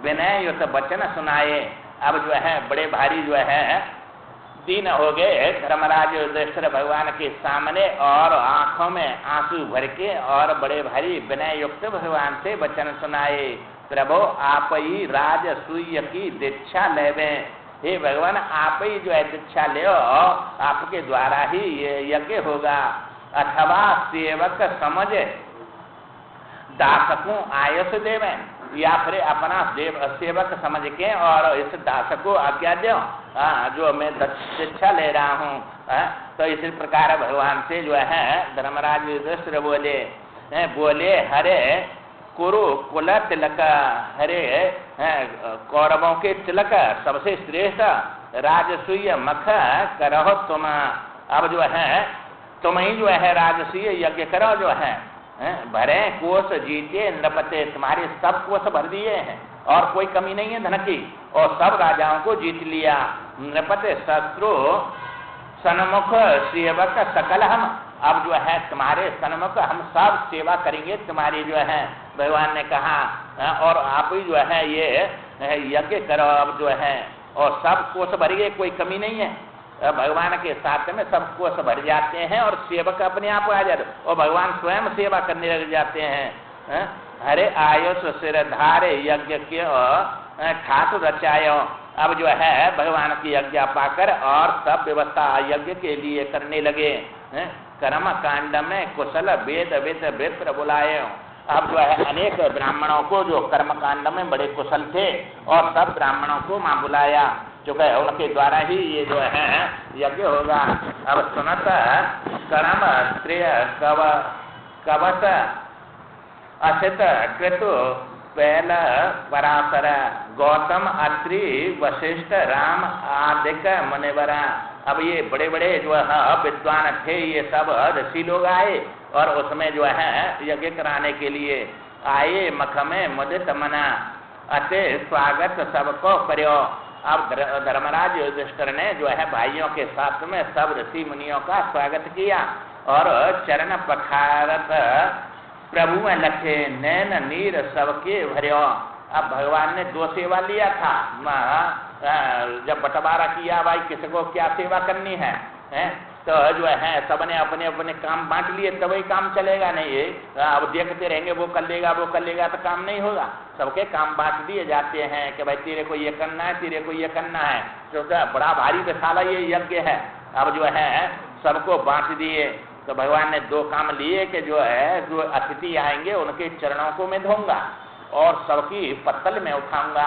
विनय युत वचन सुनाए। अब जो है बड़े भारी जो है दीन हो गए धर्मराज युधिष्ठिर भगवान के सामने और आंखों में आंसू भर के और बड़े भारी विनय युक्त भगवान से वचन सुनाए। प्रभु आप ही राजसूय की दीक्षा लेवे, हे भगवान आप ही जो है दीक्षा ले, आपके द्वारा ही ये यज्ञ होगा। अथवा सेवक समझ दासकों आयुष देवे, या फिर अपना सेवक समझ के और इस दास को आज्ञा दो जो मैं दीक्षा ले रहा हूँ। तो इसी प्रकार भगवान से जो है धर्मराज युधिष्ठिर बोले हरे कुरु कुल तिलक, हरे कौरवों के तिलक सबसे श्रेष्ठ राजसूय मख करो तुम। अब जो है तुम ही जो है राजसूय यज्ञ करो, जो है भरे कोष जीते नृपते, तुम्हारे सब कोष भर दिए हैं और कोई कमी नहीं है धन की, और सब राजाओं को जीत लिया। नृपते शत्रु सन्मुख सेवक सकल हम, अब जो है तुम्हारे सन्मुख हम सब सेवा करेंगे तुम्हारी, जो है भगवान ने कहा। और आप ही जो है ये यज्ञ करो अब जो है, और सब कोष भर गए, कोई कमी नहीं है। भगवान के साथ में सब कोष भर जाते हैं और सेवक अपने आप आ जाते, और भगवान स्वयं सेवा करने लग जाते हैं। हरे आयुष सिरधारे यज्ञ के ठाकुर रचायो, अब जो है भगवान की आज्ञा पाकर और सब व्यवस्था यज्ञ के लिए करने लगे। कर्म कांड में कुशल वेद वेद विप्र बुलाए, अब जो है अनेक ब्राह्मणों को जो कर्म कांड में बड़े कुशल थे और सब ब्राह्मणों को मां बुलाया, जो है उनके द्वारा ही ये जो है यज्ञ होगा। अब सुनत कर्म श्रेय कवच असित कृतु पैल पराशर गौतम अत्रि वशिष्ठ राम आदिक मुनिवरा, अब ये बड़े बड़े जो है विद्वान थे, ये सब ऋषि लोग आए और उसमें जो है यज्ञ कराने के लिए आए। मख में मुदित मना अति स्वागत सबको करो, अब धर्मराज युधिष्ठिर ने जो है भाइयों के साथ में सब ऋषि मुनियों का स्वागत किया और चरण पखारत प्रभु में लखे नैन नीर सबके भर्यो। अब भगवान ने दो सेवा लिया था, जब बंटवारा किया भाई किसको क्या सेवा करनी है, तो जो है सबने अपने अपने काम बांट लिए, तभी काम चलेगा नहीं है। अब देखते रहेंगे वो कर लेगा तो काम नहीं होगा। सबके काम बांट दिए जाते हैं कि भाई तेरे को ये करना है, तेरे को ये करना है, तो बड़ा भारी विशाला ये यज्ञ है। अब जो है सबको बांट दिए, तो भगवान ने दो काम लिए कि जो है जो अतिथि आएंगे उनके चरणों को मैं धोऊंगा और सबकी पत्तल में उठाऊंगा।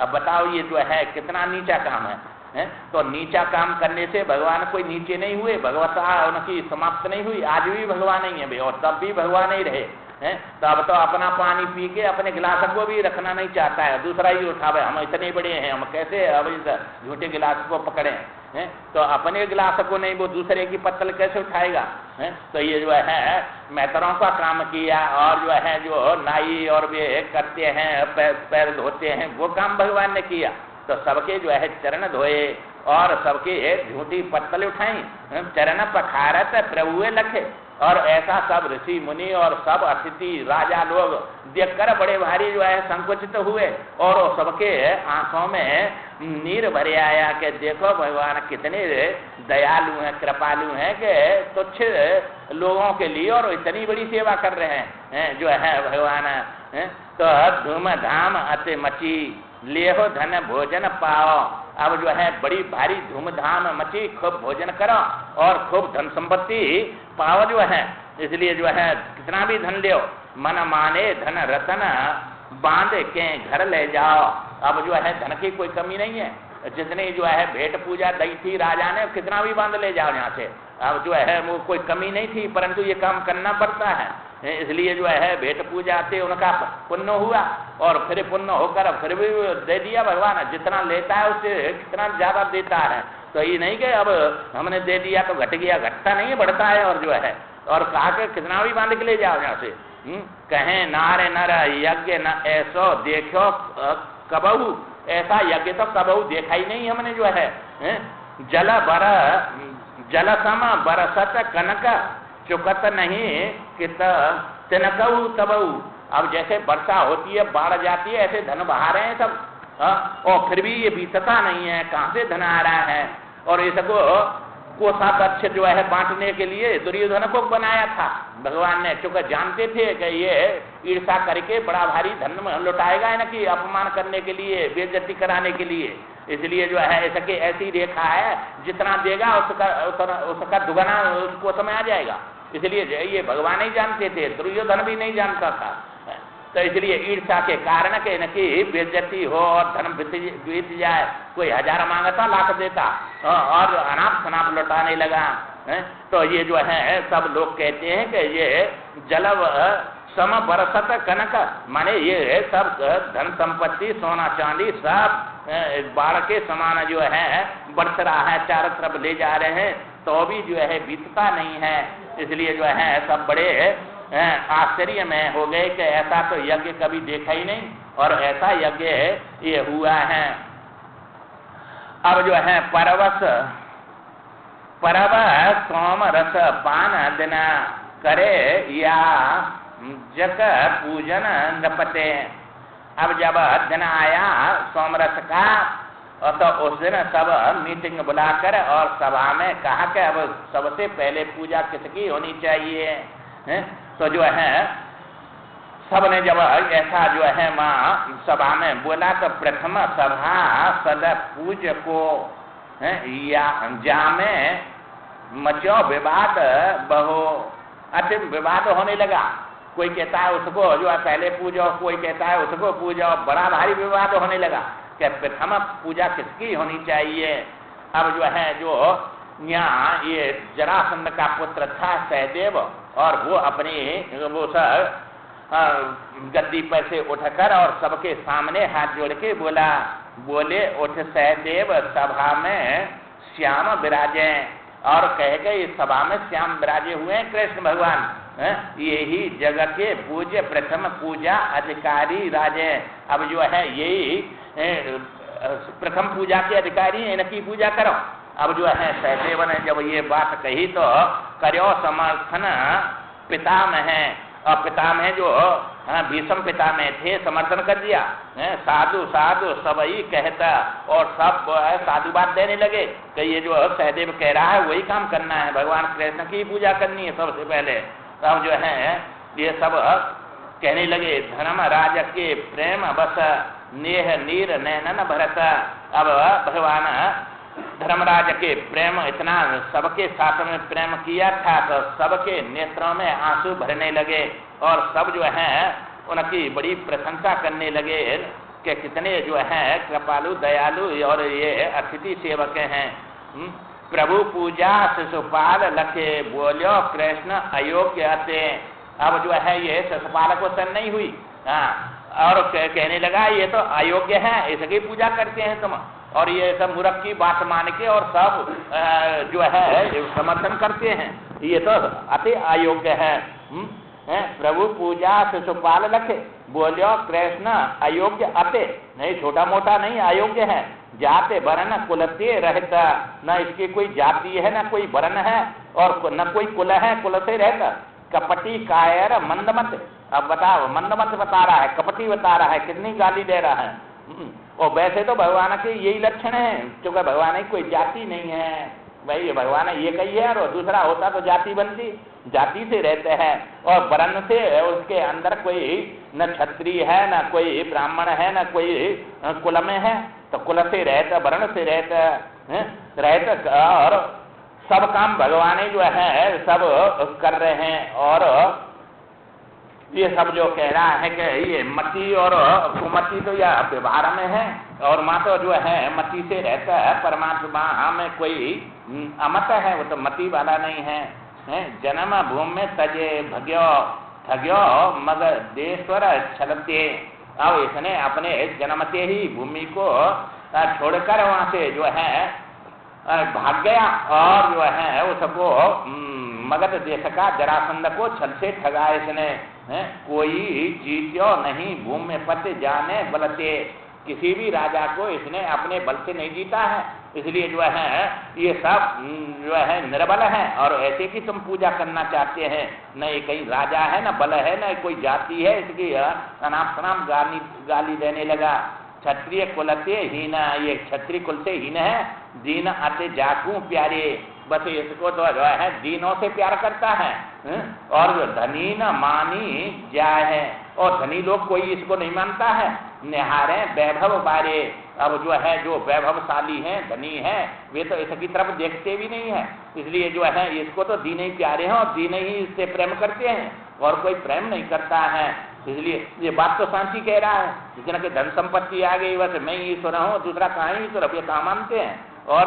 अब बताओ ये जो है कितना नीचा काम है। तो नीचा काम करने से भगवान कोई नीचे नहीं हुए, भगवता उनकी समाप्त नहीं हुई, आज भी भगवान नहीं है और तब भी भगवान नहीं रहे। तो अब तो अपना पानी पी के अपने गिलास को भी रखना नहीं चाहता है, दूसरा ही उठावे। हम इतने बड़े हैं, हम कैसे अब इस झूठे गिलास को पकड़े हैं, तो अपने गिलास को नहीं वो दूसरे की पत्तल कैसे उठाएगा। तो ये जो है मैतरों का काम किया, और जो है जो नाई और वे करते हैं पैर धोते हैं वो काम भगवान ने किया। तो सबके जो है चरण धोए और सबके झूठी पत्तल उठाई, चरण पखारत प्रभुए लखे। और ऐसा सब ऋषि मुनि और सब अतिथि राजा लोग देखकर बड़े भारी जो है संकुचित हुए और सबके आंखों में नीर भरे आया कि देखो भगवान कितने दयालु हैं, कृपालु हैं कि तुच्छ लोगों के लिए और इतनी बड़ी सेवा कर रहे हैं जो है भगवान। तो धूमधाम अति मची लेहो धन भोजन पाओ, अब जो है बड़ी भारी धूमधाम मची, खूब भोजन करो और खूब धन संपत्ति पाओ जो है। इसलिए जो है कितना भी धन ले, मन माने धन रतन बांध के घर ले जाओ। अब जो है धन की कोई कमी नहीं है, जितनी जो है भेंट पूजा दी थी राजा ने कितना भी बांध ले जाओ यहाँ से। अब जो है वो कोई कमी नहीं थी, परंतु ये काम करना पड़ता है, इसलिए जो है भेंट पूजा से उनका पुण्य हुआ और फिर पुण्य होकर फिर भी दे दिया भगवान। जितना लेता है उससे कितना ज्यादा देता है। तो ये नहीं कि अब हमने दे दिया तो घट गया, घटता नहीं है, बढ़ता है। और जो है और कहा कि कितना भी बांध के ले जाओ यहाँ से। कहें नारे नर यज्ञ न ऐसो देखो कबहू, ऐसा यज्ञ तो कबहू देखा ही नहीं हमने जो है। जल सम बरसत कनक चुकत नहीं कित तिनकऊ तबऊ, अब जैसे वर्षा होती है बाढ़ जाती है ऐसे धन बहा रहे हैं सब, और फिर भी ये बीतता नहीं है, कहाँ से धन आ रहा है। और इसको कोषाध्यक्ष जो है बांटने के लिए दुर्योधन को बनाया था भगवान ने, क्योंकि जानते थे कि ये ईर्षा करके बड़ा भारी धन लुटाएगा है ना, कि अपमान करने के लिए, बेइज्जती कराने के लिए। इसलिए जो है इसके ऐसी रेखा है, जितना देगा उसका दुगना उसको समय आ जाएगा। इसलिए ये भगवान ही जानते थे, दुर्योधन भी नहीं जानता था। तो इसलिए ईर्षा के कारण के न कि बेइज्जती हो और धन बीत जाए, कोई 1000 मांगता लाख देता और अनाप शनाप लौटाने लगा। तो ये जो है सब लोग कहते हैं कि ये जलव सम बरसत कनक, माने ये सब धन संपत्ति सोना चांदी सब बाढ़ के समान जो है बरस रहा है, चारों तरफ ले जा रहे हैं, तो भी जो है बीतता नहीं है। इसलिए जो है सब बड़े आश्चर्य में हो गए कि ऐसा तो यज्ञ कभी देखा ही नहीं, और ऐसा यज्ञ ये हुआ है। अब जो है परव सोम रस पान दिन करे या जग पूजन नपते। अब जब दिन आया सोमरस का, तो उस दिन सब मीटिंग बुलाकर और सभा में कहा कि अब सबसे पहले पूजा किसकी होनी चाहिए। तो जो है सबने जब ऐसा जो है माँ सभा में बोला, तो प्रथम सभा सद पूज को या जामे मचो विवाद बहु। अच्छा, विवाद होने लगा, कोई कहता है उसको जो है पहले पूजो, कोई कहता है उसको पूजो, बड़ा भारी विवाद होने लगा कि प्रथम पूजा किसकी होनी चाहिए। अब जो है जो यहाँ ये जरासंध का पुत्र था सहदेव, और वो अपनी वो सर गद्दी पर से उठकर और सबके सामने हाथ जोड़ के बोले उठ सहदेव सभा में श्याम विराजे। और कह गए इस सभा में श्याम विराजे हुए हैं कृष्ण भगवान, यही जगत के पूज्य प्रथम पूजा अधिकारी राजे। अब जो है यही प्रथम पूजा के अधिकारी हैं, इनकी पूजा करो। अब जो है सहदेव ने जब ये बात कही तो करो समर्थन पितामह, और पितामह जो भीष्म पितामह थे समर्थन कर दिया। साधु साधु सबई कहता, और सब साधुवाद देने लगे कि ये जो सहदेव कह रहा है वही काम करना है, भगवान कृष्ण की पूजा करनी है सबसे पहले। तब जो है ये सब कहने लगे धर्म राज के प्रेम बस नेह नीर नैनन भरत। अब भगवान धर्मराज के प्रेम इतना सबके साथ में प्रेम किया था, तो सबके नेत्रों में आंसू भरने लगे, और सब जो है उनकी बड़ी प्रशंसा करने लगे कि कितने जो है कृपालु दयालु और ये अतिथि सेवक हैं। प्रभु पूजा शिशुपाल लखे बोलो कृष्ण अयोग्य अते। अब जो है ये शिशुपाल को सर नहीं हुई, और कहने लगा ये तो अयोग्य है, इसकी पूजा करते हैं तुम, और ये सब मूर्ख की बात मान के और सब जो है समर्थन करते हैं, ये तो अति अयोग्य है। प्रभु पूजा शिशुपाल लखे बोलो कृष्ण अयोग्य अते, नहीं छोटा मोटा नहीं, अयोग्य है। जाते वर्ण कुलते रहता, न इसकी कोई जाति है न कोई वर्ण है, और न कोई कुल है, कुल से रहता। कपटी कायर मंदमत। अब बताओ, मंदमत बता रहा है, कपटी बता रहा है, कितनी गाली दे रहा है। और वैसे तो भगवान के यही लक्षण है, क्योंकि भगवान की कोई जाति नहीं है भाई, भगवान ये कही है, और दूसरा होता तो जाति बनती, जाति से रहते हैं, और वर्ण से उसके अंदर कोई न क्षत्रिय है न कोई ब्राह्मण है न कोई कुल में है, तो कुल से रहता, वर्ण से रहता, और सब काम भगवान जो है सब कर रहे हैं। और ये सब जो कह रहा है कि ये मति और कुमति तो यह व्यवहार में है, और माँ तो जो है मति से रहता है, परमात्मा में कोई अमत है, वो तो मति वाला नहीं है। जन्म भूमि में तजे भग्यो ठग्यो मग देश्वर छलते। अब इसने अपने जन्म से ही भूमि को छोड़कर वहां से जो है भाग गया, और जो है उसको मगध देश का जरासंध को छल से ठगा इसने। कोई जीत्यो नहीं भूमि पत जाने बलते, किसी भी राजा को इसने अपने बल से नहीं जीता है। इसलिए जो है ये सब जो है निर्बल है, और ऐसे की तुम पूजा करना चाहते हैं, न ये कहीं राजा है न बल है न कोई जाति है, इसकी अनाप शनाप गाली देने लगा। क्षत्रिय कुल से हीन, ये क्षत्रिय कुल से हीन है, दीन अति जाकू प्यारे, बस इसको तो जो है दीनों से प्यार करता है। और जो धनी न मानी जाय है, और धनी लोग कोई इसको नहीं मानता है। निहारे वैभव बारे, अब जो है जो वैभवशाली हैं, धनी हैं, वे तो इसकी तरफ देखते भी नहीं है, इसलिए जो है इसको तो दीन ही प्यारे हैं और दीन ही इससे प्रेम करते हैं, और कोई प्रेम नहीं करता है। इसलिए ये बात तो सांची कह रहा है, जितना कि धन संपत्ति आ गई बस मैं ईश्वर हूँ, दूसरा कहाँ ईश्वर, ये कहाँ मानते हैं। और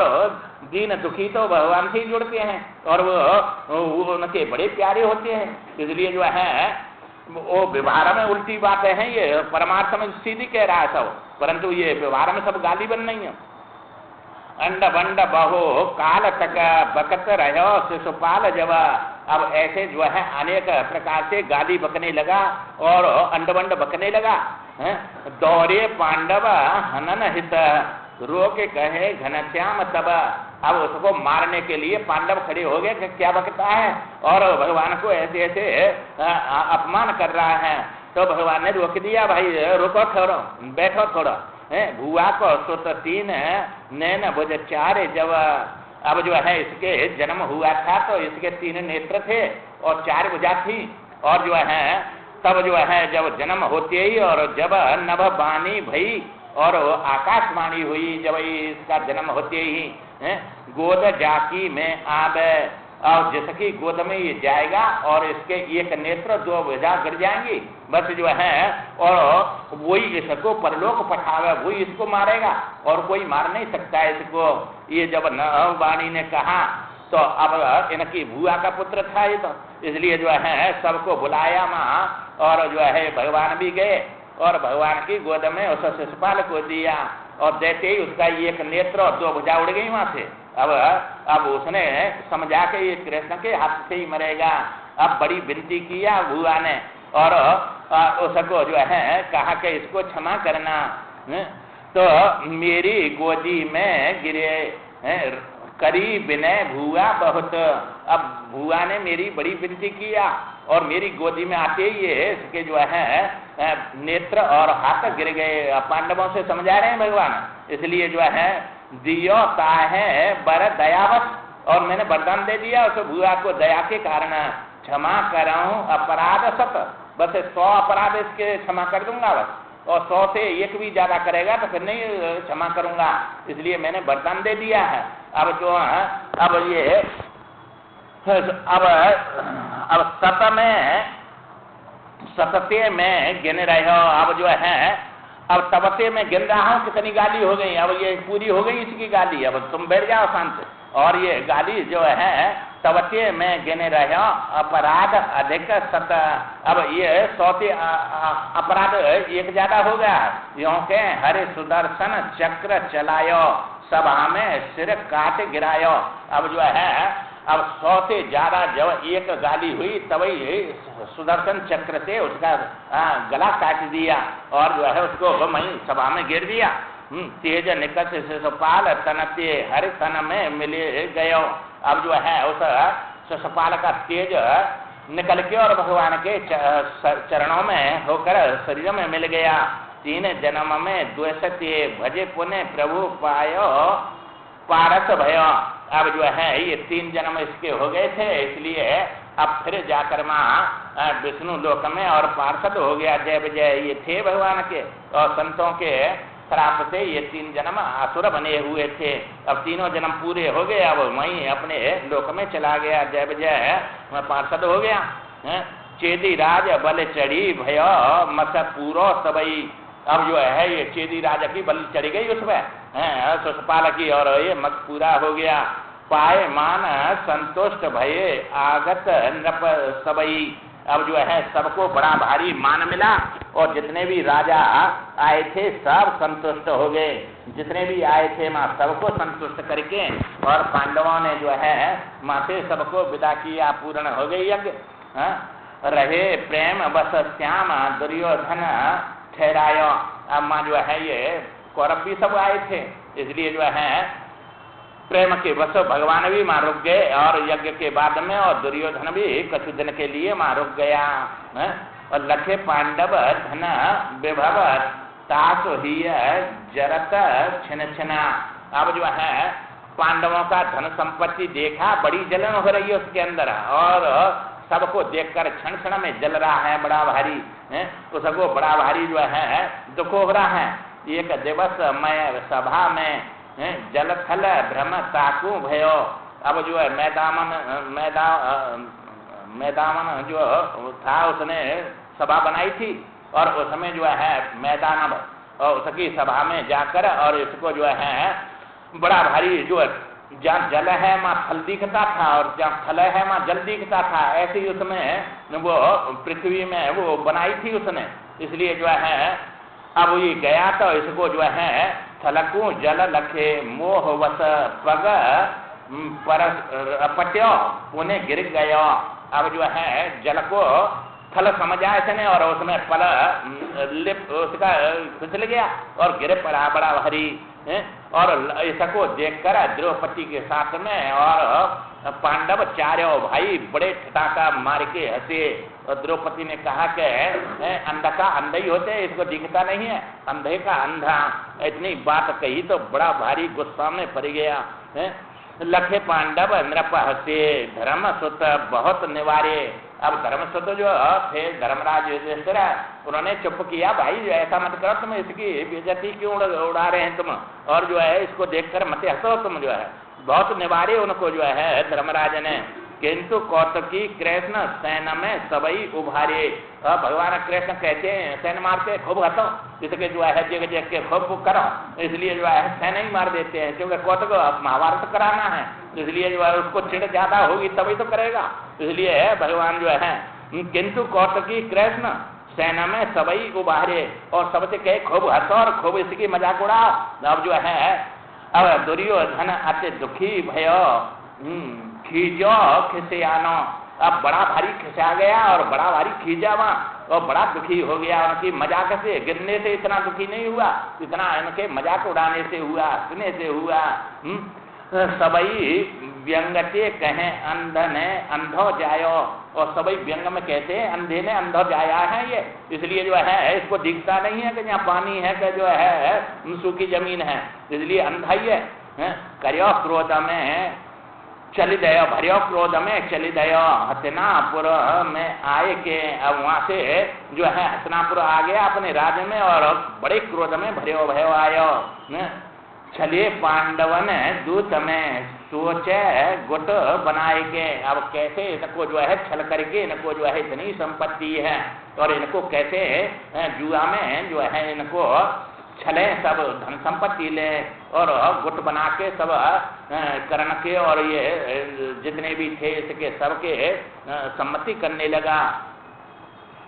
दीन दुखी तो भगवान से ही जुड़ते हैं, और वो उनके बड़े प्यारे होते हैं। इसलिए जो है वो व्यवहार में उल्टी बातें हैं, ये परमार्थ में सीधी कह रहा है सब, परंतु ये व्यवहार में सब गाली बन नहीं है। अंड बंड बहो काल तक बकत रहो शिशुपाल जब, अब ऐसे जो है अनेक प्रकार से गाली बकने लगा और अंड बंड बकने लगा। दौरे पांडव हनन हित रोके कहे घनश्याम तब, अब उसको मारने के लिए पांडव खड़े हो गए कि क्या बकता है और भगवान को ऐसे ऐसे अपमान कर रहा है। तो भगवान ने रोक दिया, भाई रुको थोड़ा, बैठो थोड़ा। भुआ को सुत तीन नैन भुज चार जब, अब जो है इसके जन्म हुआ था तो इसके 3 नेत्र थे और 4 भुजा थी, और जो है तब जो है जब जन्म होते ही और जब नभ बानी भई और आकाशवाणी हुई, जब इसका जन्म होते ही गोद जाकी में आवे, और जिसकी गोद में ये जाएगा और इसके 1 नेत्र 2 भुजा गिर जाएंगी, बस जो है और वही इसको परलोक पठावे, वही इसको मारेगा और कोई मार नहीं सकता है इसको। ये जब नभवाणी ने कहा तो अब इनकी भुआ का पुत्र था ये, तो इसलिए जो है सबको बुलाया माँ, और जो है भगवान भी गए और भगवान की गोद में उस शिशुपाल को दिया, और देते ही उसका 1 नेत्र और 2 भुजा उड़ गई वहां से। अब उसने समझा के ये कृष्ण के हाथ से ही मरेगा। अब बड़ी विनती किया भुआ ने, और उसको जो है कहा कि इसको क्षमा करना। तो मेरी गोदी में गिरे करी विनय भुआ बहुत, अब भुआ ने मेरी बड़ी विनती किया और मेरी गोदी में आते ही इसके जो है नेत्र और हाथ गिर गए। पांडवों से समझा रहे हैं भगवान, इसलिए जो है दियो ताहे बर दयावत, और मैंने वरदान दे दिया उस भुआ को दया के कारण, क्षमा कराऊं अपराध सत, बस 100 अपराध इसके क्षमा कर दूंगा बस, और 100 से 1 भी ज्यादा करेगा तो फिर नहीं क्षमा करूंगा, इसलिए मैंने वरदान दे दिया है। अब जो अब ये अब सतते में गिन रहे हो, अब जो है अब तबते में गिन रहा हूं कितनी गाली हो गई, अब ये पूरी हो गई इसकी गाली, अब तुम बैठ जाओ शांत। और ये गाली जो है तबते में गिने रहे हो अपराध अधिक सत, अब ये 100 से अपराध 1 ज्यादा हो गया। यों के हरे सुदर्शन चक्र चलायो सभा में सिर काट गिरायो, अब जो है अब 100 से ज्यादा जब 1 गाली हुई तभी सुदर्शन चक्र से उसका गला काट दिया और जो है उसको वहीं सभा में गिर दिया। तेज निकट शिशुपाल तनते हर तन में मिले गयो, अब जो है उस शिशुपाल का तेज निकल के और भगवान के चरणों में होकर शरीर में मिल गया। 3 जन्म में द्वेषते भजे पुण्य प्रभु पायो पारस भयो, अब जो है ये 3 जन्म इसके हो गए थे, इसलिए अब फिर जाकर माँ विष्णु लोक में और पार्षद हो गया। जय विजय ये थे भगवान के और संतों के श्राप से ये 3 जन्म असुर बने हुए थे, अब 3 जन्म पूरे हो गए, अब वहीं अपने लोक में चला गया। जय विजय पार्षद हो गया। चेदी राज बल चढ़ी भयो मस पूरो सबई, अब जो है ये चेदी राजा की बलि चढ़ी गई उसमें शिशुपाल की, और ये मत पूरा हो गया। पाए मान संतुष्ट भये आगत नृप सबई, अब जो है सबको बड़ा भारी मान मिला और जितने भी राजा आए थे सब संतुष्ट हो गए, जितने भी आए थे माँ सबको संतुष्ट करके, और पांडवों ने जो है माँ से सबको विदा किया, पूर्ण हो गई यज्ञ। रहे प्रेम बस श्याम दुर्योधन ठहरायो, अब माँ जो है ये कौरव भी सब आए थे, इसलिए जो है प्रेम के बस भगवान भी मां रुक गए और यज्ञ के बाद में, और दुर्योधन भी कुछ दिन के लिए मां रुक गया। और लखे पांडव धन विभव तासो ही जरत छिन छिना। अब जो है पांडवों का धन संपत्ति देखा, बड़ी जलन हो रही है उसके अंदर, और सबको देखकर क्षण क्षण में जल रहा है बड़ा भारी, तो सबको बड़ा भारी जो है दुख हो रहा है। एक दिवस मैं सभा में जल थल भ्रम ताकू भयो। अब जो है मैदान जो था उसने सभा बनाई थी, और उसमें जो है मैदान, और उसकी सभा में जाकर और इसको जो है बड़ा भारी जो जहाँ जल है वहाँ थल दिखता था, और जहाँ थल है वहाँ जल दिखता था। ऐसे ही उसमें वो पृथ्वी में वो बनाई थी उसने, इसलिए जो है अब ये गया तो इसको जो है थलकू जल लखे मोह वस पग पर पट्यो पुणे गिर गयो। अब जो है जल को थल समझा इसने, और उसमें पल लिप उसका फिसल गया और गिर पड़ा बड़ा भारी। और इसको देखकर द्रौपदी के साथ में और पांडव चारों भाई बड़े ठटाका मार के हंसे। और द्रौपदी ने कहा कि अंधा का अंधा ही होते, इसको दिखता नहीं है, अंधे का अंधा। इतनी बात कही तो बड़ा भारी गुस्सा में पड़ गया। लखे पांडव नृप हंसे धर्म सुत बहुत निवारे। अब धर्मसुत जो थे धर्मराज युधिष्ठिर, उन्होंने चुप किया, भाई ऐसा मत करो, तुम इसकी बेइज्जती क्यों उड़ा रहे हैं तुम, और जो है इसको देखकर मत हंसो तुम, जो है बहुत निवारे उनको जो है धर्मराज ने। किंतु कौतुकी कृष्ण सेना में सबई उभारे। भगवान कृष्ण कहते हैं सेना मारते खूब हंसो, इसके जो है देख देख के खूब करो, इसलिए जो है सेना ही मार देते हैं, क्योंकि कौतुक महाभारत कराना है, इसलिए जो है उसको चिढ़ ज्यादा होगी तभी तो करेगा, इसलिए भगवान जो है। किंतु कौतुकी कृष्ण सेना में सबई उभारे, और सबसे कहे खूब हंसो और खूब इसकी मजाक उड़ाओ। अब जो है अब दुर्योधन अति दुखी भयो खींचो खिसियानो। अब बड़ा भारी खिंचा गया और बड़ा भारी खींचा वहाँ, और बड़ा दुखी हो गया। उनकी मजाक से गिरने से इतना दुखी नहीं हुआ, इतना इनके मजाक उड़ाने से हुआ, हंसने से हुआ। सबई व्यंगते कहे अंधने अंधो जायो, और सबई व्यंग में कहते हैं अंधे ने अंधो जाया है ये, इसलिए जो है इसको दिखता नहीं है कि यहाँ पानी है कि जो है सूखी जमीन है, इसलिए अंधा ही है। करियो क्रोध में चली दयो, भरियो क्रोध में चली दयो हस्तिनापुर में आए के। अब वहां से जो है हस्तिनापुर आ गया अपने राज्य में, और बड़े क्रोध में भरियो भयो आयो। छलिए पांडवन दूत में सोचे गुट बनाए के। अब कैसे इनको जो है छल करके इनको जो है इतनी संपत्ति है, और इनको कैसे जुआ में जो है इनको छले सब धन संपत्ति ले, और गुट बना के सब कर्ण के और ये जितने भी थे इसके सबके सम्मति करने लगा।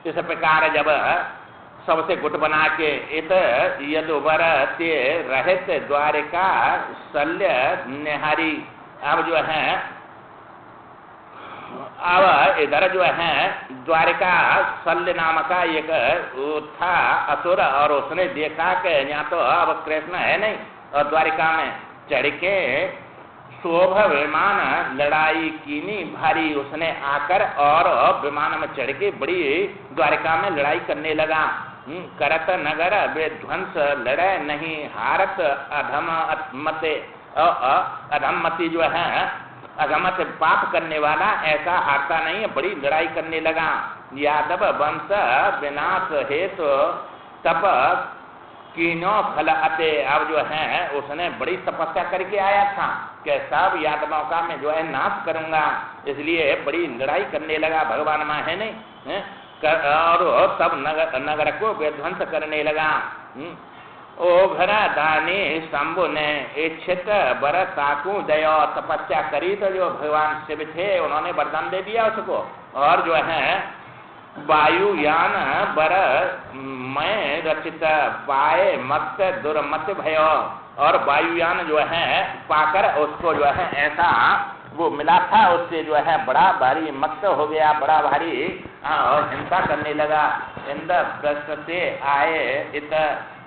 इस प्रकार जब सबसे गुट बना के इत यदुवर ते रहित द्वारिका शल्य निहारी। अब जो है अब इधर जो है द्वारिका शल्य नाम का एक था असुर, और उसने देखा कि यहाँ तो अब कृष्ण है नहीं, और द्वारिका में चढ़ के शोभ विमान लड़ाई कीनी भारी। उसने आकर और विमान में चढ़ के बड़ी द्वारिका में लड़ाई करने लगा। करत नगर विध्वंस लड़े नहीं हारत अधमते। अधमती जो है अधमत पाप करने वाला ऐसा हारता नहीं है, बड़ी लड़ाई करने लगा। यादव वंश विनाश हेतु तप कीनो फल अते। अब जो है उसने बड़ी तपस्या करके आया था कि सब यादवों का मैं जो है नाश करूंगा, इसलिए बड़ी लड़ाई करने लगा। भगवान माँ है नहीं है? और सब नगर को विध्वंस करने लगा। ओ घर दानी शंभु ने इच्छित बर ताकू दयो। तपस्या करी तो जो भगवान शिव थे उन्होंने वरदान दे दिया उसको, और जो है वायुयान बर मैं रचित पाए मत दुर्मत भयो। और वायुयान जो है पाकर उसको जो है ऐसा वो मिला था, उससे जो है बड़ा भारी मत हो गया, बड़ा भारी और हिंसा करने लगा। इंद्र प्रस्थ से आए इत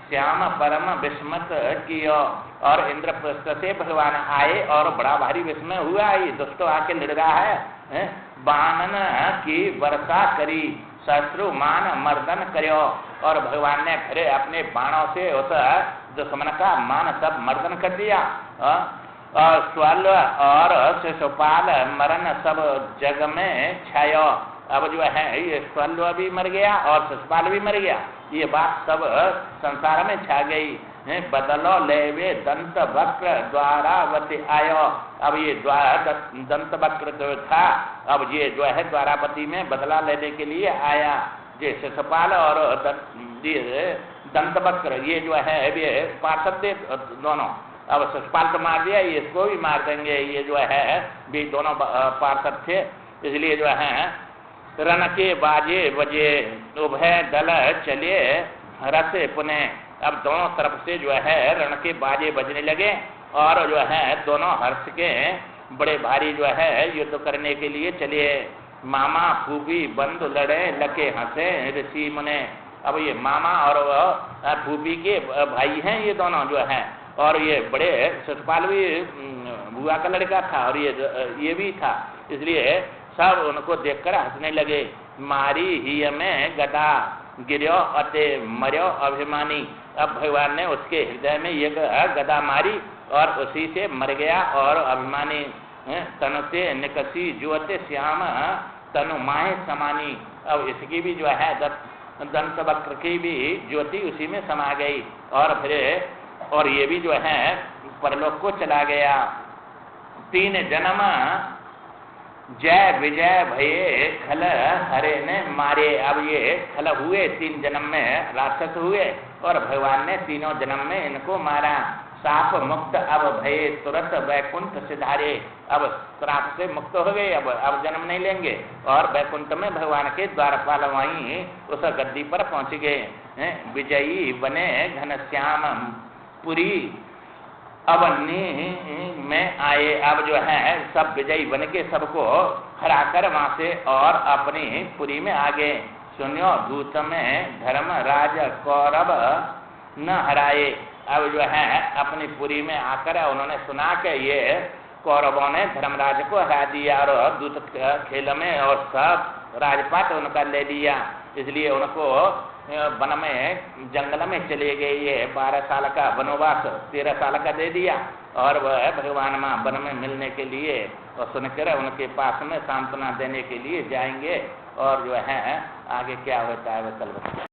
श्याम परम विस्मत कियो। और इंद्रप्रस्थ से भगवान आए और बड़ा भारी विस्मय हुआ, ये दुष्ट आके लड़ रहा है। बानन की वर्षा करी शत्रु मान मर्दन करो, और भगवान ने फिर अपने बाणों से उस दुश्मन का मान सब मर्दन कर दिया। और स्वल और शिशुपाल मरण सब जग में छायो। अब जो है ये स्वल भी मर गया और शिशुपाल भी मर गया, ये बात सब संसार में छा गई। बदलो लेवे दंत वक्र द्वारावती आयो। अब ये दंत वक्र जो था, अब ये जो है द्वारावती में बदला लेने के लिए आया। ये शिशुपाल और दंत वक्र ये जो है ये पार्षद दोनों, अब शिशुपाल तो मार दिया, इसको भी मार देंगे। ये जो है भी दोनों पार्षद थे, इसलिए जो है रण के बाजे बजे उभय दल चले रसे पुने। अब दोनों तरफ से जो है रण के बाजे बजने लगे और जो है दोनों हर्ष के बड़े भारी जो है युद्ध करने के लिए चले। मामा फूफी बंधु लड़े लके हंसे ऋषि मुने। अब ये मामा और फूफी के भाई हैं ये दोनों जो है, और ये बड़े शिशुपाल भी बुआ का लड़का था और ये भी था, इसलिए सब उनको देखकर हंसने लगे। मारी ही में गदा गिरो अते मर्यो अभिमानी। अब भगवान ने उसके हृदय में ये गदा मारी और उसी से मर गया और अभिमानी। तनु से निकसी जुअते श्याम तनु माहे समानी। अब इसकी भी जो है दंत वक्र की भी ज्योति उसी में समा गई और फिर और ये भी जो है परलोक को चला गया। 3 जन्म जय विजय भये खल हरे ने मारे। अब ये खल हुए 3 जन्म में राक्षस हुए और भगवान ने तीनों जन्म में इनको मारा। साप मुक्त अब भये तुरंत वैकुंठ सिधारे। अब श्राप से मुक्त हो गए, अब जन्म नहीं लेंगे और वैकुंठ में भगवान के द्वारपाल वहीं उस गद्दी पर पहुंच गए। विजयी बने घनश्याम पुरी अवनी में आए। अब जो है सब विजयी बन के सबको हरा कर वहां से और अपनी पुरी में आ गए। सुनियो दूत में धर्म राज कौरव न हराए। अब जो है अपनी पुरी में आकर उन्होंने सुना कि ये कौरवों ने धर्मराज को हरा दिया और दूत खेल में और सब राजपाट उनका ले लिया, इसलिए उनको वन में जंगल में चले गए। ये 12 साल का वनवास 13 साल का दे दिया और वह भगवान माँ वन में मिलने के लिए और सुनकर उनके पास में सांत्वना देने के लिए जाएंगे। और जो है आगे क्या होता है वह कल बताएंगे।